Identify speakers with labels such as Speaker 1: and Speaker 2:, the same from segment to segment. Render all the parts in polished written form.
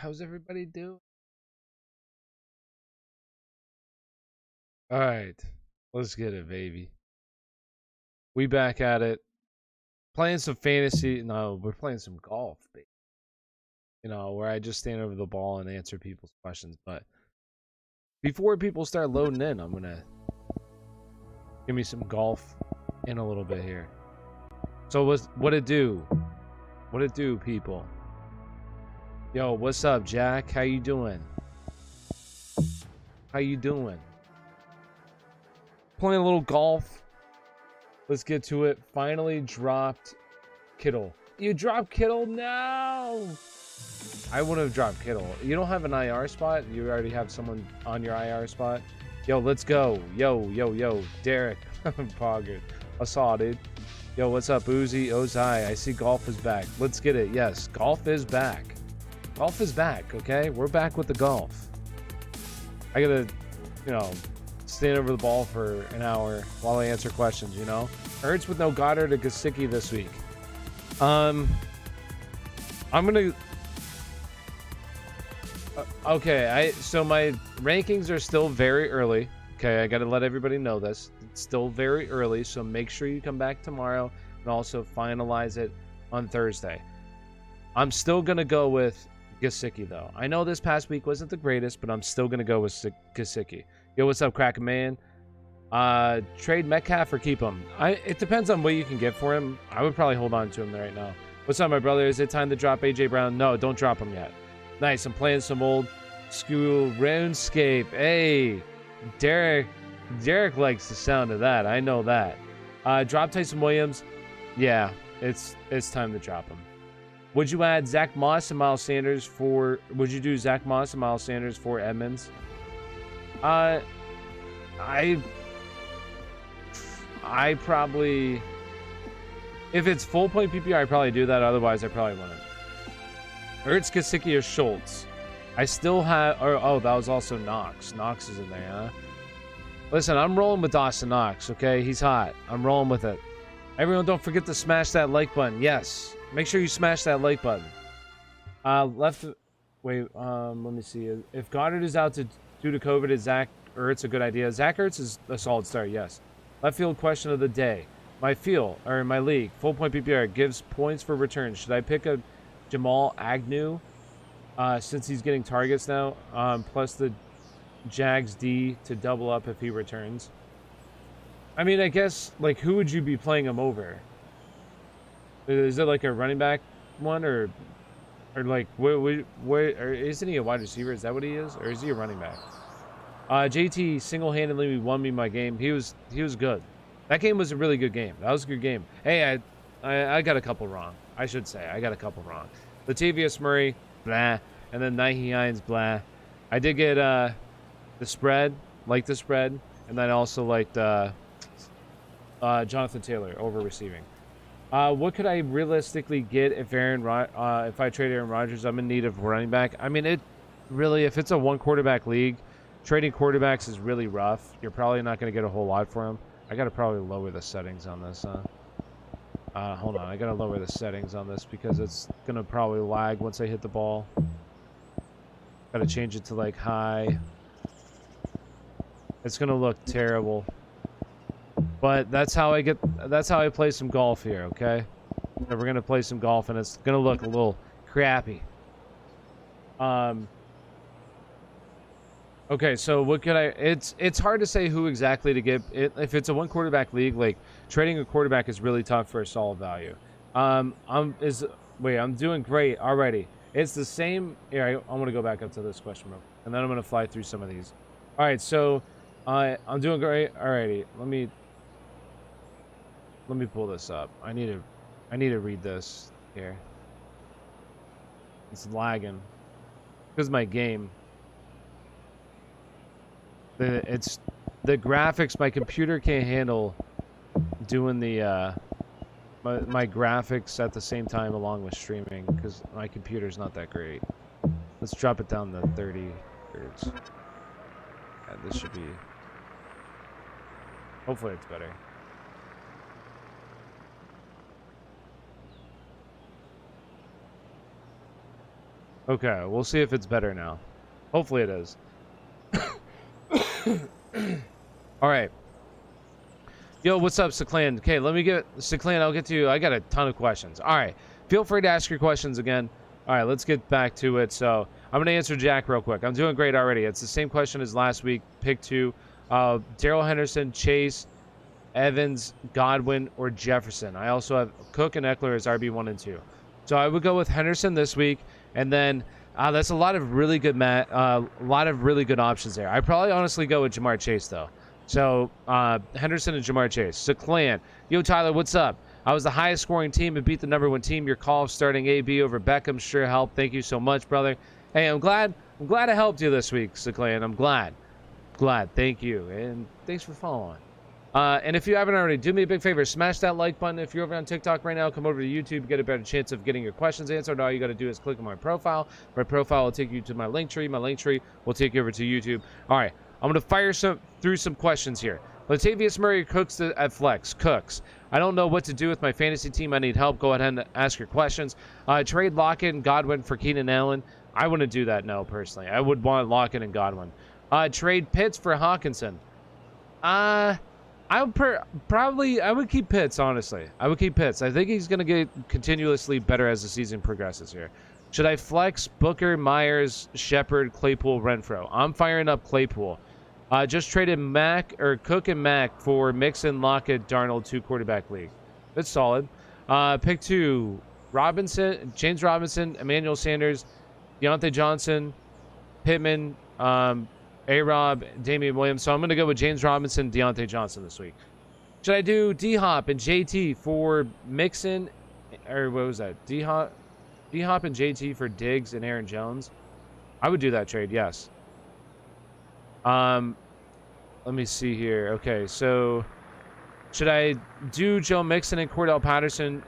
Speaker 1: How's everybody doing? All right, let's get it, baby. We back at it. Playing some fantasy. No, we're playing some golf, baby. You know, where I just stand over the ball and answer people's questions. But before people start loading in, I'm gonna give me some golf in a little bit here. So what it do? What it do, people? Yo, what's up, Jack? How you doing? How you doing? Playing a little golf. Let's get to it. Finally dropped Kittle. You dropped Kittle? No! I wouldn't have dropped Kittle. You don't have an IR spot? You already have someone on your IR spot? Yo, let's go. Yo. Derek. Poggers. I saw, dude. Yo, what's up, Uzi? Ozai. I see golf is back. Let's get it. Yes, golf is back. Golf is back, okay? We're back with the golf. I gotta, stand over the ball for an hour while I answer questions, you know? Hurts with no Goddard or Mckissick this week. I'm gonna... so my rankings are still very early. Okay, I gotta let everybody know this. It's still very early, so make sure you come back tomorrow and also finalize it on Thursday. I'm still gonna go with Mckissick, though. I know this past week wasn't the greatest, but I'm still gonna go with Mckissick. Yo, what's up, Kraken Man? Trade Metcalf or keep him? It depends on what you can get for him. I would probably hold on to him right now. What's up, my brother? Is it time to drop AJ Brown? No, don't drop him yet. Nice. I'm playing some old school RuneScape. Hey, Derek likes the sound of that. I know that. Drop Tyson Williams. Yeah, it's time to drop him. Would you add Zach Moss and Miles Sanders for? Would you do Zach Moss and Miles Sanders for Edmonds? I probably, if it's full point PPR, I probably do that. Otherwise, I probably wouldn't. Ertz, Mckissick, or Schultz. I still have. Oh, that was also Knox. Knox is in there, huh? Listen, I'm rolling with Dawson Knox. Okay, he's hot. I'm rolling with it. Everyone, don't forget to smash that like button. Yes, make sure you smash that like button. Wait. Let me see. If Goddard is out due to COVID, is Zach Ertz a good idea? Zach Ertz is a solid start, yes. Left field question of the day. My league, full point PPR, gives points for returns. Should I pick a Jamal Agnew since he's getting targets now, plus the Jags D to double up if he returns? I mean, I guess, like, who would you be playing him over? Is it like a running back one, or like, or isn't he a wide receiver? Is that what he is? Or is he a running back? JT single-handedly won me my game. He was good. That game was a really good game. That was a good game. Hey, I got a couple wrong. I should say I got a couple wrong. Latavius Murray, blah, and then Nahi Hines, blah. I did get the spread, and then I also liked Jonathan Taylor over receiving. What could I realistically get if if I trade Aaron Rodgers? I'm in need of running back. I mean, if it's a one quarterback league, trading quarterbacks is really rough. You're probably not going to get a whole lot for him. I got to probably lower the settings on this. Hold on. I got to lower the settings on this because it's going to probably lag once I hit the ball. Got to change it to like high. It's going to look terrible. But that's how I play some golf here, okay? And we're going to play some golf and it's going to look a little crappy. Okay, so what could I... It's hard to say who exactly to get. If it's a one quarterback league, like trading a quarterback is really tough for a solid value. I'm doing great already. It's the same... Here, I want to go back up to this question, and then I'm going to fly through some of these. All right, so I'm doing great. Alrighty, let me pull this up. I need to read this here. It's lagging because my game. It's the graphics. My computer can't handle doing the my graphics at the same time along with streaming because my computer's not that great. Let's drop it down to 30 hertz. Yeah, this should be. Hopefully it's better. Okay, we'll see if it's better now. Hopefully it is. All right. Yo, what's up, Seclan? Okay, let me get Seclan. I'll get to you. I got a ton of questions. All right, feel free to ask your questions again. All right, let's get back to it. So I'm gonna answer Jack real quick. I'm doing great already. It's the same question as last week. Pick 2: Darrell Henderson, Chase, Evans, Godwin, or Jefferson. I also have Cook and Eckler as RB1 and 2. So I would go with Henderson this week, and then that's a lot of really good options there. I'd probably honestly go with Jamar Chase though. So Henderson and Jamar Chase. So Clan, yo Tyler, what's up? I was the highest scoring team and beat the #1 team. Your call of starting AB over Beckham sure helped. Thank you so much, brother. Hey, I'm glad I helped you this week, So Clan. I'm glad. Thank you, and thanks for following. And if you haven't already, do me a big favor, smash that like button. If you're over on TikTok right now, come over to YouTube, get a better chance of getting your questions answered. All you got to do is click on my profile. My profile will take you to my link tree. My link tree will take you over to YouTube. All right, I'm going to fire through some questions here. Latavius Murray Cooks at flex. Cooks. I don't know what to do with my fantasy team. I need help. Go ahead and ask your questions. Trade Lockett and Godwin for Keenan Allen. I wouldn't do that, no, personally. I would want Lockett and Godwin. Trade Pitts for Hawkinson. I would keep Pitts, honestly. I would keep Pitts. I think he's going to get continuously better as the season progresses here. Should I flex Booker, Myers, Shepard, Claypool, Renfro? I'm firing up Claypool. Just traded Cook and Mac for Mixon, Lockett, Darnold, 2-quarterback league. That's solid. Pick 2, James Robinson, Emmanuel Sanders, Deontay Johnson, Pittman, A-Rob, Damian Williams. So I'm going to go with James Robinson, Deontay Johnson this week. Should I do D-Hop and JT for Mixon, or what was that? D-Hop and JT for Diggs and Aaron Jones? I would do that trade, yes. Let me see here. Okay, so should I do Joe Mixon and Cordell Patterson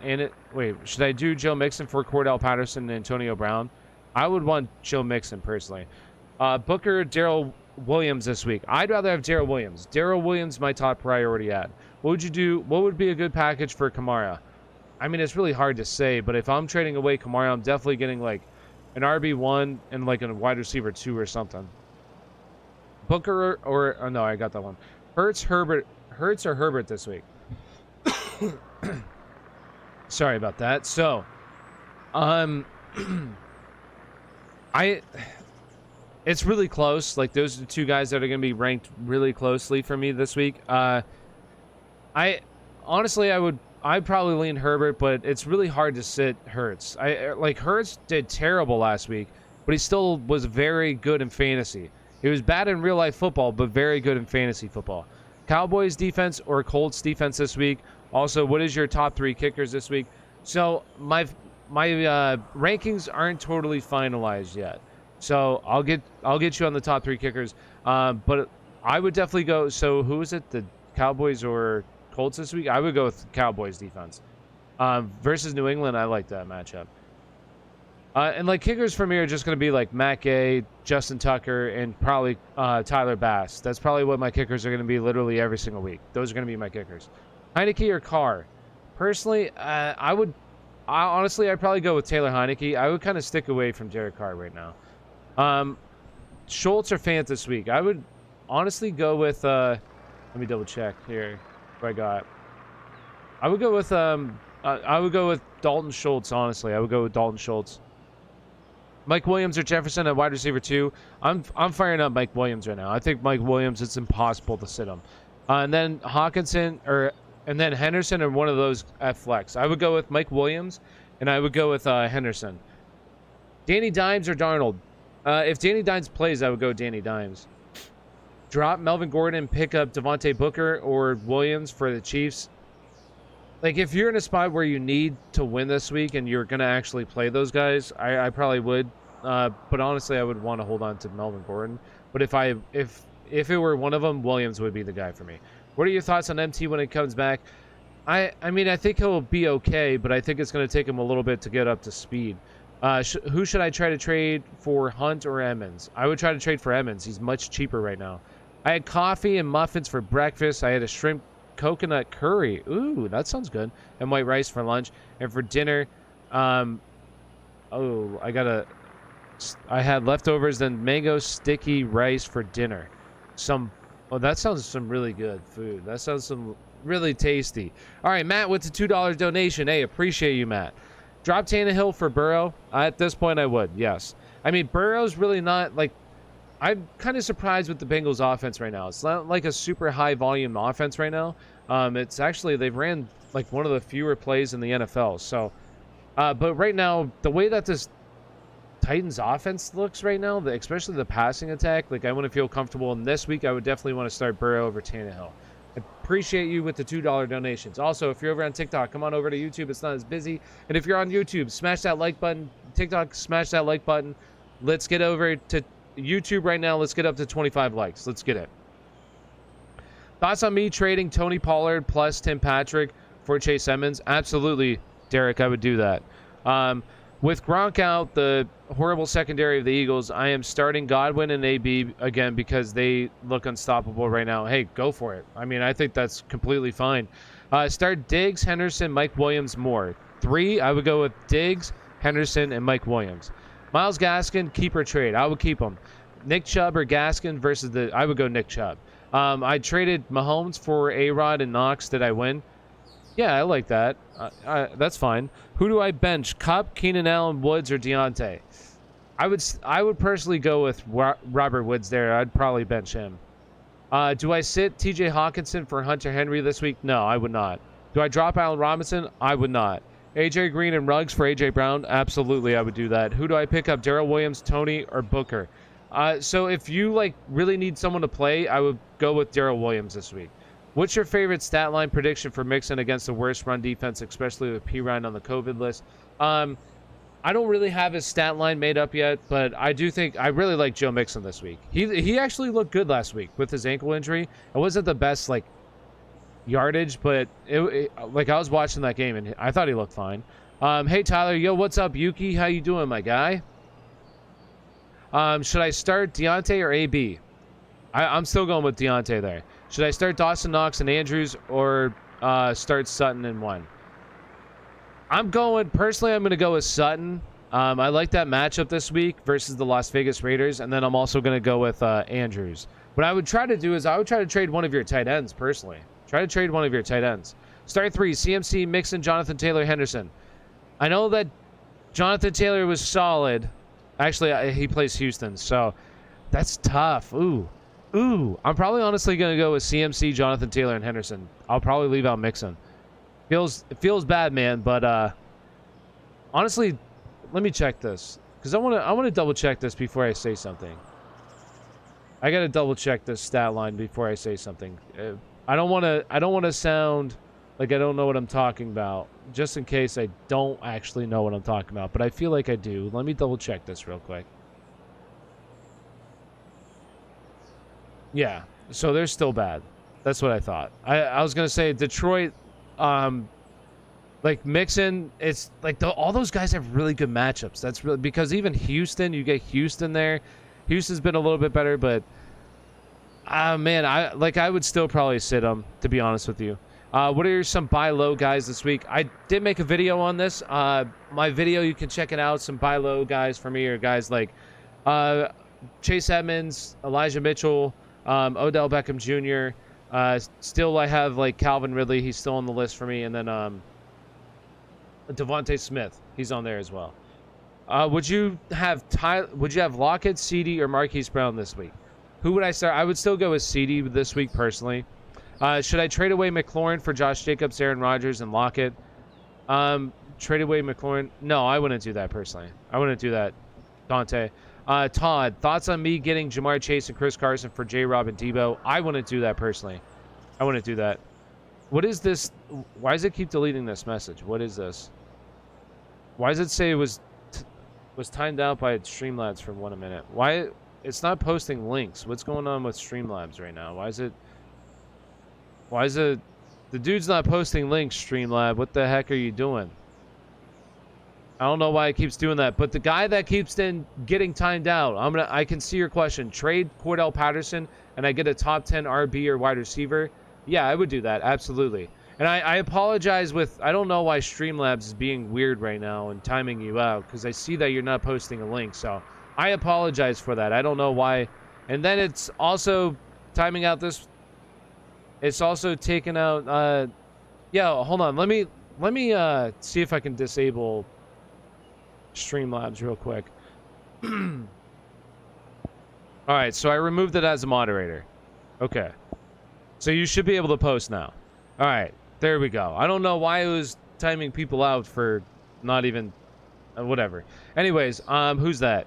Speaker 1: should I do Joe Mixon for Cordell Patterson and Antonio Brown? I would want Joe Mixon personally. Booker, Darrell Williams this week. I'd rather have Darrell Williams. Darrell Williams, my top priority ad. What would you do? What would be a good package for Kamara? I mean, it's really hard to say, but if I'm trading away Kamara, I'm definitely getting like an RB1 and like a wide receiver 2 or something. Booker or no, I got that one. Hurts or Herbert this week. Sorry about that. So, it's really close. Like, those are the 2 guys that are going to be ranked really closely for me this week. I'd probably lean Herbert, but it's really hard to sit Hurts. Hurts did terrible last week, but he still was very good in fantasy. He was bad in real life football, but very good in fantasy football. Cowboys defense or Colts defense this week. Also, what is your top 3 kickers this week? So my rankings aren't totally finalized yet. So I'll get you on the top 3 kickers. But I would definitely go. So who is it? The Cowboys or Colts this week? I would go with Cowboys defense. Versus New England, I like that matchup. And like kickers for me are just going to be like Matt Gay, Justin Tucker, and probably Tyler Bass. That's probably what my kickers are going to be literally every single week. Those are going to be my kickers. Heineke or Carr? Personally, I'd probably go with Taylor Heineke. I would kind of stick away from Derek Carr right now. Schultz or Fant this week? I would honestly go with let me double check here what I got. I would go with Dalton Schultz, honestly. I would go with Dalton Schultz. Mike Williams or Jefferson at wide receiver 2. I'm firing up Mike Williams right now. I think Mike Williams, it's impossible to sit him. And then and then Henderson or one of those at flex. I would go with Mike Williams, and I would go with Henderson. Danny Dimes or Darnold? If Danny Dimes plays, I would go Danny Dimes. Drop Melvin Gordon, pick up Devontae Booker or Williams for the Chiefs. Like, if you're in a spot where you need to win this week and you're going to actually play those guys, I probably would. But honestly, I would want to hold on to Melvin Gordon. But if it were one of them, Williams would be the guy for me. What are your thoughts on MT when it comes back? I mean, I think he'll be okay, but I think it's going to take him a little bit to get up to speed. Who should I try to trade for, Hunt or Emmons? I would try to trade for Emmons. He's much cheaper right now. I had coffee and muffins for breakfast. I had a shrimp coconut curry. Ooh, that sounds good. And white rice for lunch. And for dinner, I got a I had leftovers and mango sticky rice for dinner. Oh, that sounds some really good food. That sounds some really tasty. All right, Matt with the $2 donation. Hey, appreciate you, Matt. Drop Tannehill for Burrow. At this point, I would, yes. I mean, Burrow's really not, like, I'm kind of surprised with the Bengals offense right now. It's not like a super high volume offense right now. It's actually, they've ran like one of the fewer plays in the NFL. So, but right now, the way that this Titans offense looks right now, especially the passing attack, like I want to feel comfortable. And this week, I would definitely want to start Burrow over Tannehill. I appreciate you with the $2 donations. Also, if you're over on TikTok, come on over to YouTube. It's not as busy. And if you're on YouTube, smash that like button. TikTok, smash that like button. Let's get over to YouTube right now. Let's get up to 25 likes. Let's get it. Thoughts on me trading Tony Pollard plus Tim Patrick for Chase Edmonds? Absolutely, Derek. I would do that. With Gronk out, the horrible secondary of the Eagles, I am starting Godwin and AB again because they look unstoppable right now. Hey, go for it. I mean, I think that's completely fine. Start Diggs, Henderson, Mike Williams, Moore. 3, I would go with Diggs, Henderson, and Mike Williams. Myles Gaskin, keep or trade. I would keep him. Nick Chubb or Gaskin versus I would go Nick Chubb. I traded Mahomes for A-Rod and Knox. Did I win? Yeah, I like that. That's fine. Who do I bench? Kupp, Keenan Allen, Woods, or Deontay? I would personally go with Robert Woods there. I'd probably bench him. Do I sit TJ Hawkinson for Hunter Henry this week? No, I would not. Do I drop Allen Robinson? I would not. AJ Green and Ruggs for AJ Brown? Absolutely, I would do that. Who do I pick up? Darrell Williams, Tony, or Booker? So if you like really need someone to play, I would go with Darrell Williams this week. What's your favorite stat line prediction for Mixon against the worst run defense, especially with P. Ryan on the COVID list? I don't really have his stat line made up yet, but I do think I really like Joe Mixon this week. He actually looked good last week with his ankle injury. It wasn't the best like yardage, but like I was watching that game and I thought he looked fine. Hey Tyler, yo, what's up, Yuki? How you doing, my guy? Should I start Deontay or AB? I'm still going with Deontay there. Should I start Dawson Knox and Andrews or start Sutton and 1? I'm going to go with Sutton. I like that matchup this week versus the Las Vegas Raiders, and then I'm also going to go with Andrews. What I would try to do is I would try to trade one of your tight ends personally. Try to trade one of your tight ends. Start 3, CMC, Mixon, Jonathan Taylor, Henderson. I know that Jonathan Taylor was solid. Actually, he plays Houston, so that's tough. Ooh. I'm probably honestly going to go with CMC, Jonathan Taylor, and Henderson. I'll probably leave out Mixon. It feels bad, man, but honestly, let me check this because I want to double check this before I say something. I got to double check this stat line before I say something. I don't want to sound like I don't know what I'm talking about, just in case I don't actually know what I'm talking about, but I feel like I do. Let me double check this real quick. Yeah, so they're still bad. That's what I thought. I was going to say Detroit, like Mixon, it's like all those guys have really good matchups. That's really because even Houston, you get Houston there. Houston's been a little bit better, but man, I would still probably sit them, to be honest with you. What are some buy low guys this week? I did make a video on this. My video, you can check it out. Some buy low guys for me are guys like Chase Edmonds, Elijah Mitchell, Odell Beckham Jr. Still, I have like Calvin Ridley. He's still on the list for me, and then Devontae Smith. He's on there as well. Would you have Lockett, CD, or Marquise Brown this week? Who would I start? I would still go with CD this week personally. Should I trade away McLaurin for Josh Jacobs, Aaron Rodgers, and Lockett? Trade away McLaurin? No, I wouldn't do that personally. I wouldn't do that, Dante. Todd, thoughts on me getting Jamar Chase and Chris Carson for J-Rob and Debo? I wouldn't do that personally. I wouldn't do that. What is this? Why does it keep deleting this message? What is this? Why does it say it was timed out by Streamlabs for 1 minute? Why? It's not posting links. What's going on with Streamlabs right now? Why is it? The dude's not posting links, Streamlab. What the heck are you doing? I don't know why it keeps doing that, but the guy that keeps getting timed out, I can see your question. Trade Cordell Patterson and I get a top 10 RB or wide receiver. Yeah, I would do that. Absolutely. And I apologize I don't know why Streamlabs is being weird right now and timing you out because I see that you're not posting a link. So I apologize for that. I don't know why. And then it's also timing out this. It's also taking out. Yeah, hold on. Let me see if I can disable Streamlabs real quick. All right, so I removed it as a moderator. Okay. So you should be able to post now. All right, there we go. I don't know why it was timing people out for not even whatever. Anyways, who's that?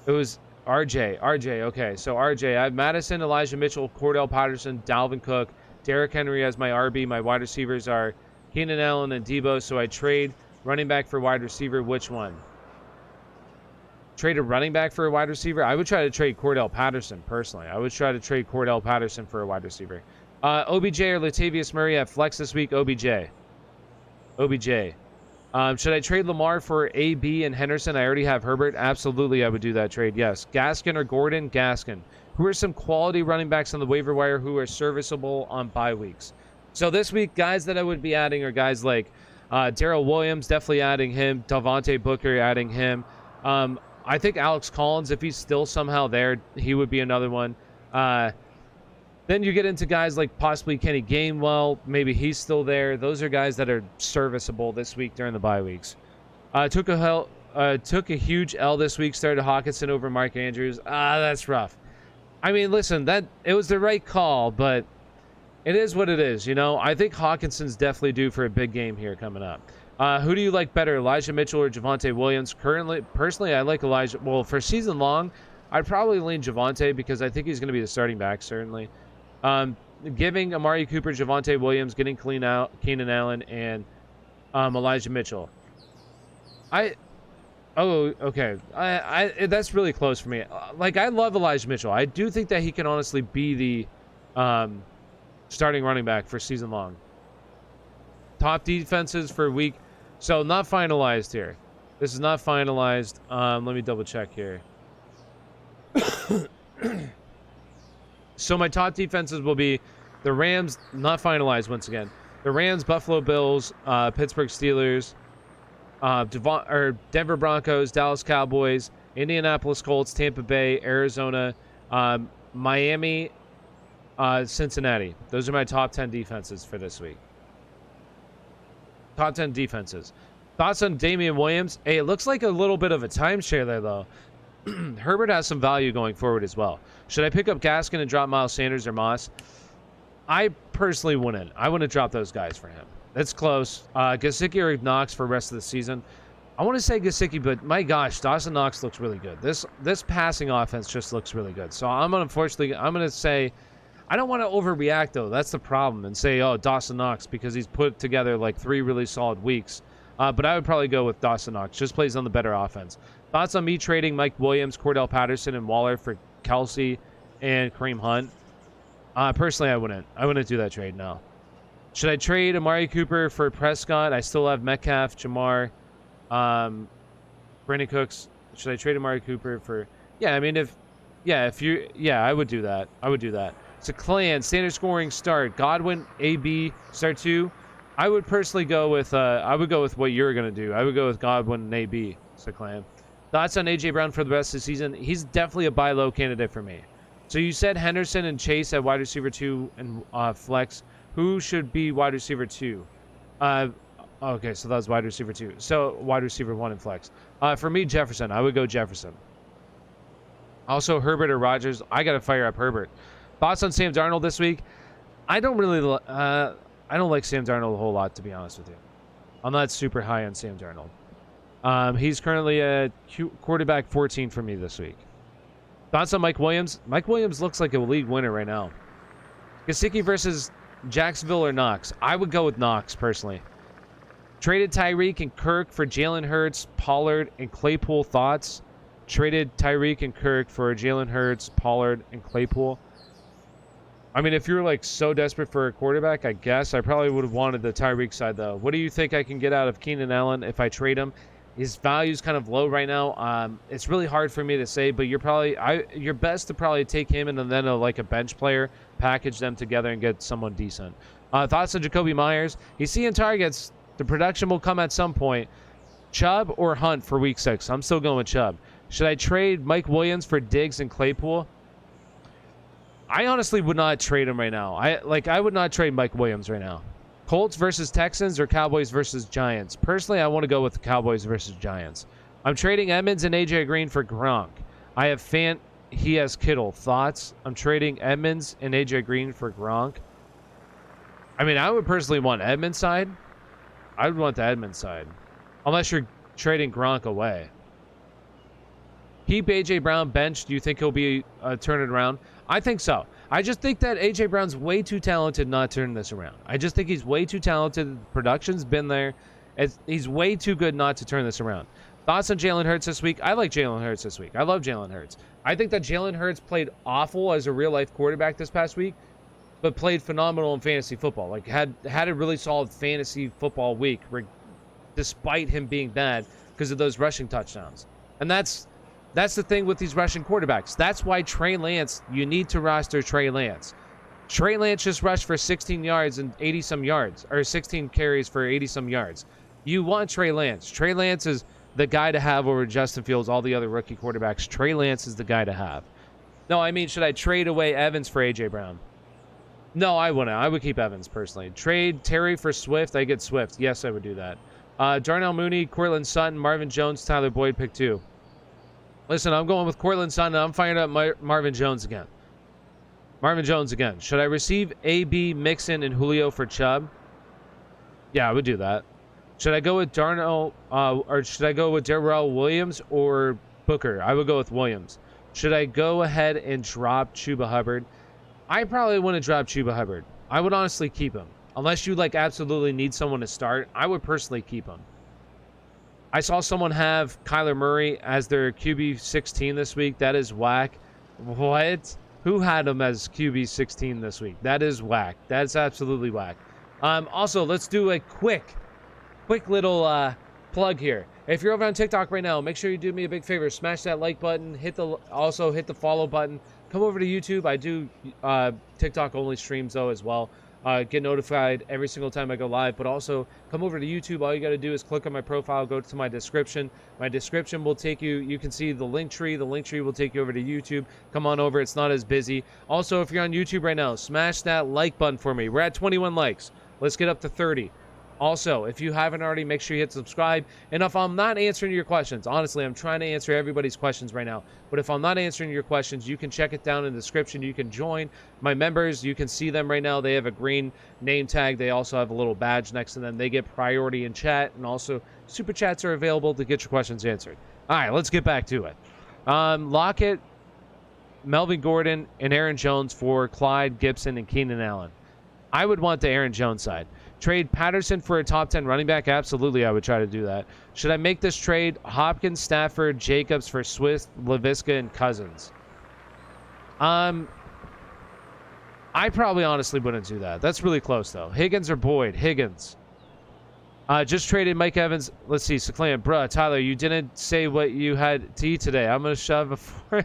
Speaker 1: It was RJ. Okay, so RJ, I have Madison, Elijah Mitchell, Cordell Patterson, Dalvin Cook, Derrick Henry as my RB. My wide receivers are Keenan Allen and Debo, so I trade running back for wide receiver. Which one? Trade a running back for a wide receiver? I would try to trade Cordell Patterson, personally. I would try to trade Cordell Patterson for a wide receiver. OBJ or Latavius Murray at flex this week? OBJ. Should I trade Lamar for AB and Henderson? I already have Herbert. Absolutely, I would do that trade, yes. Gaskin or Gordon? Gaskin. Who are some quality running backs on the waiver wire who are serviceable on bye weeks? So this week, guys that I would be adding are guys like Darrell Williams, definitely adding him. Devontae Booker, adding him. I think Alex Collins, if he's still somehow there, he would be another one. Then you get into guys like possibly Kenny Gainwell. Maybe he's still there. Those are guys that are serviceable this week during the bye weeks. Took a huge L this week. Started Hawkinson over Mark Andrews. That's rough. I mean, listen, it was the right call, but it is what it is. You know, I think Hawkinson's definitely due for a big game here coming up. Who do you like better, Elijah Mitchell or Javonte Williams? Personally, I like Elijah. Well, for season long, I'd probably lean Javonte because I think he's going to be the starting back, certainly. Giving Amari Cooper, Javonte Williams, getting Keenan Allen, and Elijah Mitchell. Okay. That's really close for me. I love Elijah Mitchell. I do think that he can honestly be the starting running back for season long. Top defenses for week. So not finalized here. This is not finalized. Let me double check here. So my top defenses will be the Rams, not finalized once again. The Rams, Buffalo Bills, Pittsburgh Steelers, Denver Broncos, Dallas Cowboys, Indianapolis Colts, Tampa Bay, Arizona, Miami, Cincinnati. Those are my top 10 defenses for this week. Top 10 defenses. Thoughts on Damian Williams? Hey, it looks like a little bit of a timeshare there, though. Herbert has some value going forward as well. Should I pick up Gaskin and drop Miles Sanders or Moss? I personally wouldn't. I wouldn't drop those guys for him. That's close. Gesicki or Knox for the rest of the season. I want to say Gesicki, but my gosh, Dawson Knox looks really good. This passing offense just looks really good. So I'm going to say, I don't want to overreact, though. That's the problem. And say, oh, Dawson Knox, because he's put together like 3 really solid weeks. But I would probably go with Dawson Knox. Just plays on the better offense. Thoughts on me trading Mike Williams, Cordell Patterson, and Waller for Kelsey and Kareem Hunt? Personally, I wouldn't. I wouldn't do that trade, no. Should I trade Amari Cooper for Prescott? I still have Metcalf, Jamar, Brandon Cooks. Should I trade Amari Cooper for... Yeah, I mean, I would do that. I would do that. It's a clan, standard scoring start. Godwin, AB, start 2. I would personally go with, what you're going to do. I would go with Godwin and AB. It's a clan. Thoughts on A.J. Brown for the rest of the season? He's definitely a buy low candidate for me. So you said Henderson and Chase at wide receiver 2 and flex. Who should be wide receiver 2? Okay, so that was wide receiver 2. So wide receiver 1 and flex. For me, Jefferson. I would go Jefferson. Also, Herbert or Rodgers. I got to fire up Herbert. Thoughts on Sam Darnold this week? I don't like Sam Darnold a whole lot, to be honest with you. I'm not super high on Sam Darnold. He's currently a quarterback 14 for me this week. Thoughts on Mike Williams? Mike Williams looks like a league winner right now. Gesicki versus Jacksonville or Knox? I would go with Knox, personally. Traded Tyreek and Kirk for Jalen Hurts, Pollard, and Claypool. Thoughts? Traded Tyreek and Kirk for Jalen Hurts, Pollard, and Claypool. I mean, if you're like so desperate for a quarterback, I guess I probably would have wanted the Tyreek side, though. What do you think I can get out of Keenan Allen if I trade him? His value's kind of low right now. It's really hard for me to say, but you're best to probably take him and then a bench player, package them together and get someone decent. Thoughts on Jacoby Myers? He's seeing targets. The production will come at some point. Chubb or Hunt for week 6? I'm still going with Chubb. Should I trade Mike Williams for Diggs and Claypool? I honestly would not trade him right now. I would not trade Mike Williams right now. Colts versus Texans or Cowboys versus Giants? Personally, I want to go with the Cowboys versus Giants. I'm trading Edmonds and AJ Green for Gronk. I have he has Kittle. Thoughts? I'm trading Edmonds and AJ Green for Gronk. I mean, I would personally want Edmonds' side. I would want the Edmonds' side. Unless you're trading Gronk away. Keep A.J. Brown benched. Do you think he'll be turning around? I think so. I just think that A.J. Brown's way too talented not to turn this around. I just think he's way too talented. Production's been there. He's way too good not to turn this around. Thoughts on Jalen Hurts this week? I like Jalen Hurts this week. I love Jalen Hurts. I think that Jalen Hurts played awful as a real-life quarterback this past week, but played phenomenal in fantasy football. Like, had a really solid fantasy football week, despite him being bad because of those rushing touchdowns. And that's the thing with these rushing quarterbacks. That's why Trey Lance, you need to roster Trey Lance. Trey Lance just rushed for 16 yards and 80-some yards, or 16 carries for 80-some yards. You want Trey Lance. Trey Lance is the guy to have over Justin Fields, all the other rookie quarterbacks. Trey Lance is the guy to have. No, I mean, should I trade away Evans for A.J. Brown? No, I wouldn't. I would keep Evans, personally. Trade Terry for Swift. I get Swift. Yes, I would do that. Darnell Mooney, Cortland Sutton, Marvin Jones, Tyler Boyd, pick 2. Listen, I'm going with Cortland Sutton. I'm firing up Marvin Jones again. Marvin Jones again. Should I receive A.B., Mixon, and Julio for Chubb? Yeah, I would do that. Should I go with Darnell, or should I go with Darrell Williams or Booker? I would go with Williams. Should I go ahead and drop Chuba Hubbard? I probably wouldn't drop Chuba Hubbard. I would honestly keep him. Unless you, like, absolutely need someone to start, I would personally keep him. I saw someone have Kyler Murray as their QB 16 this week. That is whack. What? Who had him as QB 16 this week? That is whack. That's absolutely whack. Also, let's do a quick little plug here. If you're over on TikTok right now, make sure you do me a big favor. Smash that like button. Also hit the follow button. Come over to YouTube. I do TikTok only streams though as well. Get notified every single time I go live, but also come over to YouTube. All you got to do is click on my profile, go to my description. My description will take you can see the link tree. The link tree will take you over to YouTube. Come on over. It's not as busy. Also, if you're on YouTube right now, smash that like button for me. We're at 21 likes. Let's get up to 30. Also, if you haven't already, make sure you hit subscribe. And if I'm not answering your questions, honestly, I'm trying to answer everybody's questions right now. But if I'm not answering your questions, you can check it down in the description. You can join my members. You can see them right now. They have a green name tag. They also have a little badge next to them. They get priority in chat. And also, super chats are available to get your questions answered. All right, let's get back to it. Lockett, Melvin Gordon, and Aaron Jones for Clyde, Gibson, and Keenan Allen. I would want the Aaron Jones side. Trade Patterson for a top 10 running back? Absolutely, I would try to do that. Should I make this trade? Hopkins, Stafford, Jacobs for Swift, Laviska, and Cousins. I probably honestly wouldn't do that. That's really close, though. Higgins or Boyd? Higgins. Just traded Mike Evans. Let's see. Seclaim. Bruh, Tyler, you didn't say what you had to eat today. I'm going to shove before.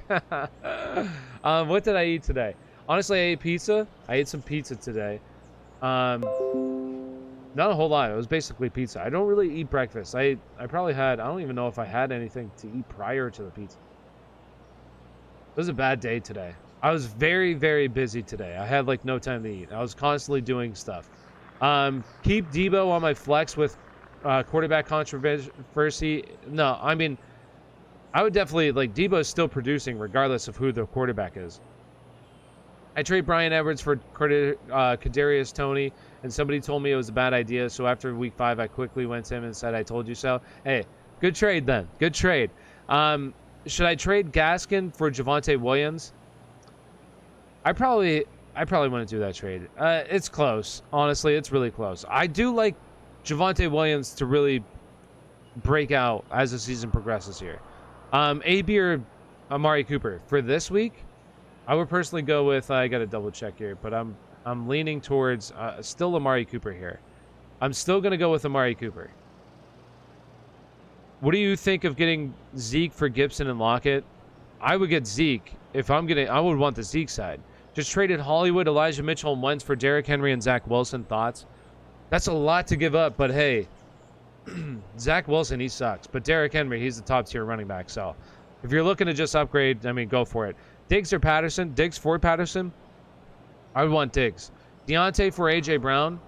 Speaker 1: What did I eat today? Honestly, I ate pizza. I ate some pizza today. Not a whole lot. It was basically pizza. I don't really eat breakfast. I probably had, I don't even know if I had anything to eat prior to the pizza. It was a bad day today. I was very, very busy today. I had like no time to eat. I was constantly doing stuff. Keep Debo on my flex with quarterback controversy. No, I mean, I would definitely, like, Debo is still producing regardless of who the quarterback is. I trade Bryan Edwards for Kadarius Toney, and somebody told me it was a bad idea, so after week 5, I quickly went to him and said, I told you so. Hey, good trade then. Good trade. Should I trade Gaskin for Javonte Williams? I probably wouldn't do that trade. It's close. Honestly, it's really close. I do like Javonte Williams to really break out as the season progresses here. AB or Amari Cooper? For this week, I would personally go with, I got to double check here, but I'm leaning towards still Amari Cooper here. I'm still going to go with Amari Cooper. What do you think of getting Zeke for Gibson and Lockett? I would get Zeke. If I'm getting, I would want the Zeke side. Just traded Hollywood, Elijah Mitchell, and Wentz for Derrick Henry and Zach Wilson. Thoughts? That's a lot to give up, but hey, Zach Wilson, he sucks. But Derrick Henry, he's the top tier running back, so If you're looking to just upgrade, I mean, go for it. Diggs or Patterson? Diggs for Patterson? I would want Diggs. Deontay for A.J. Brown?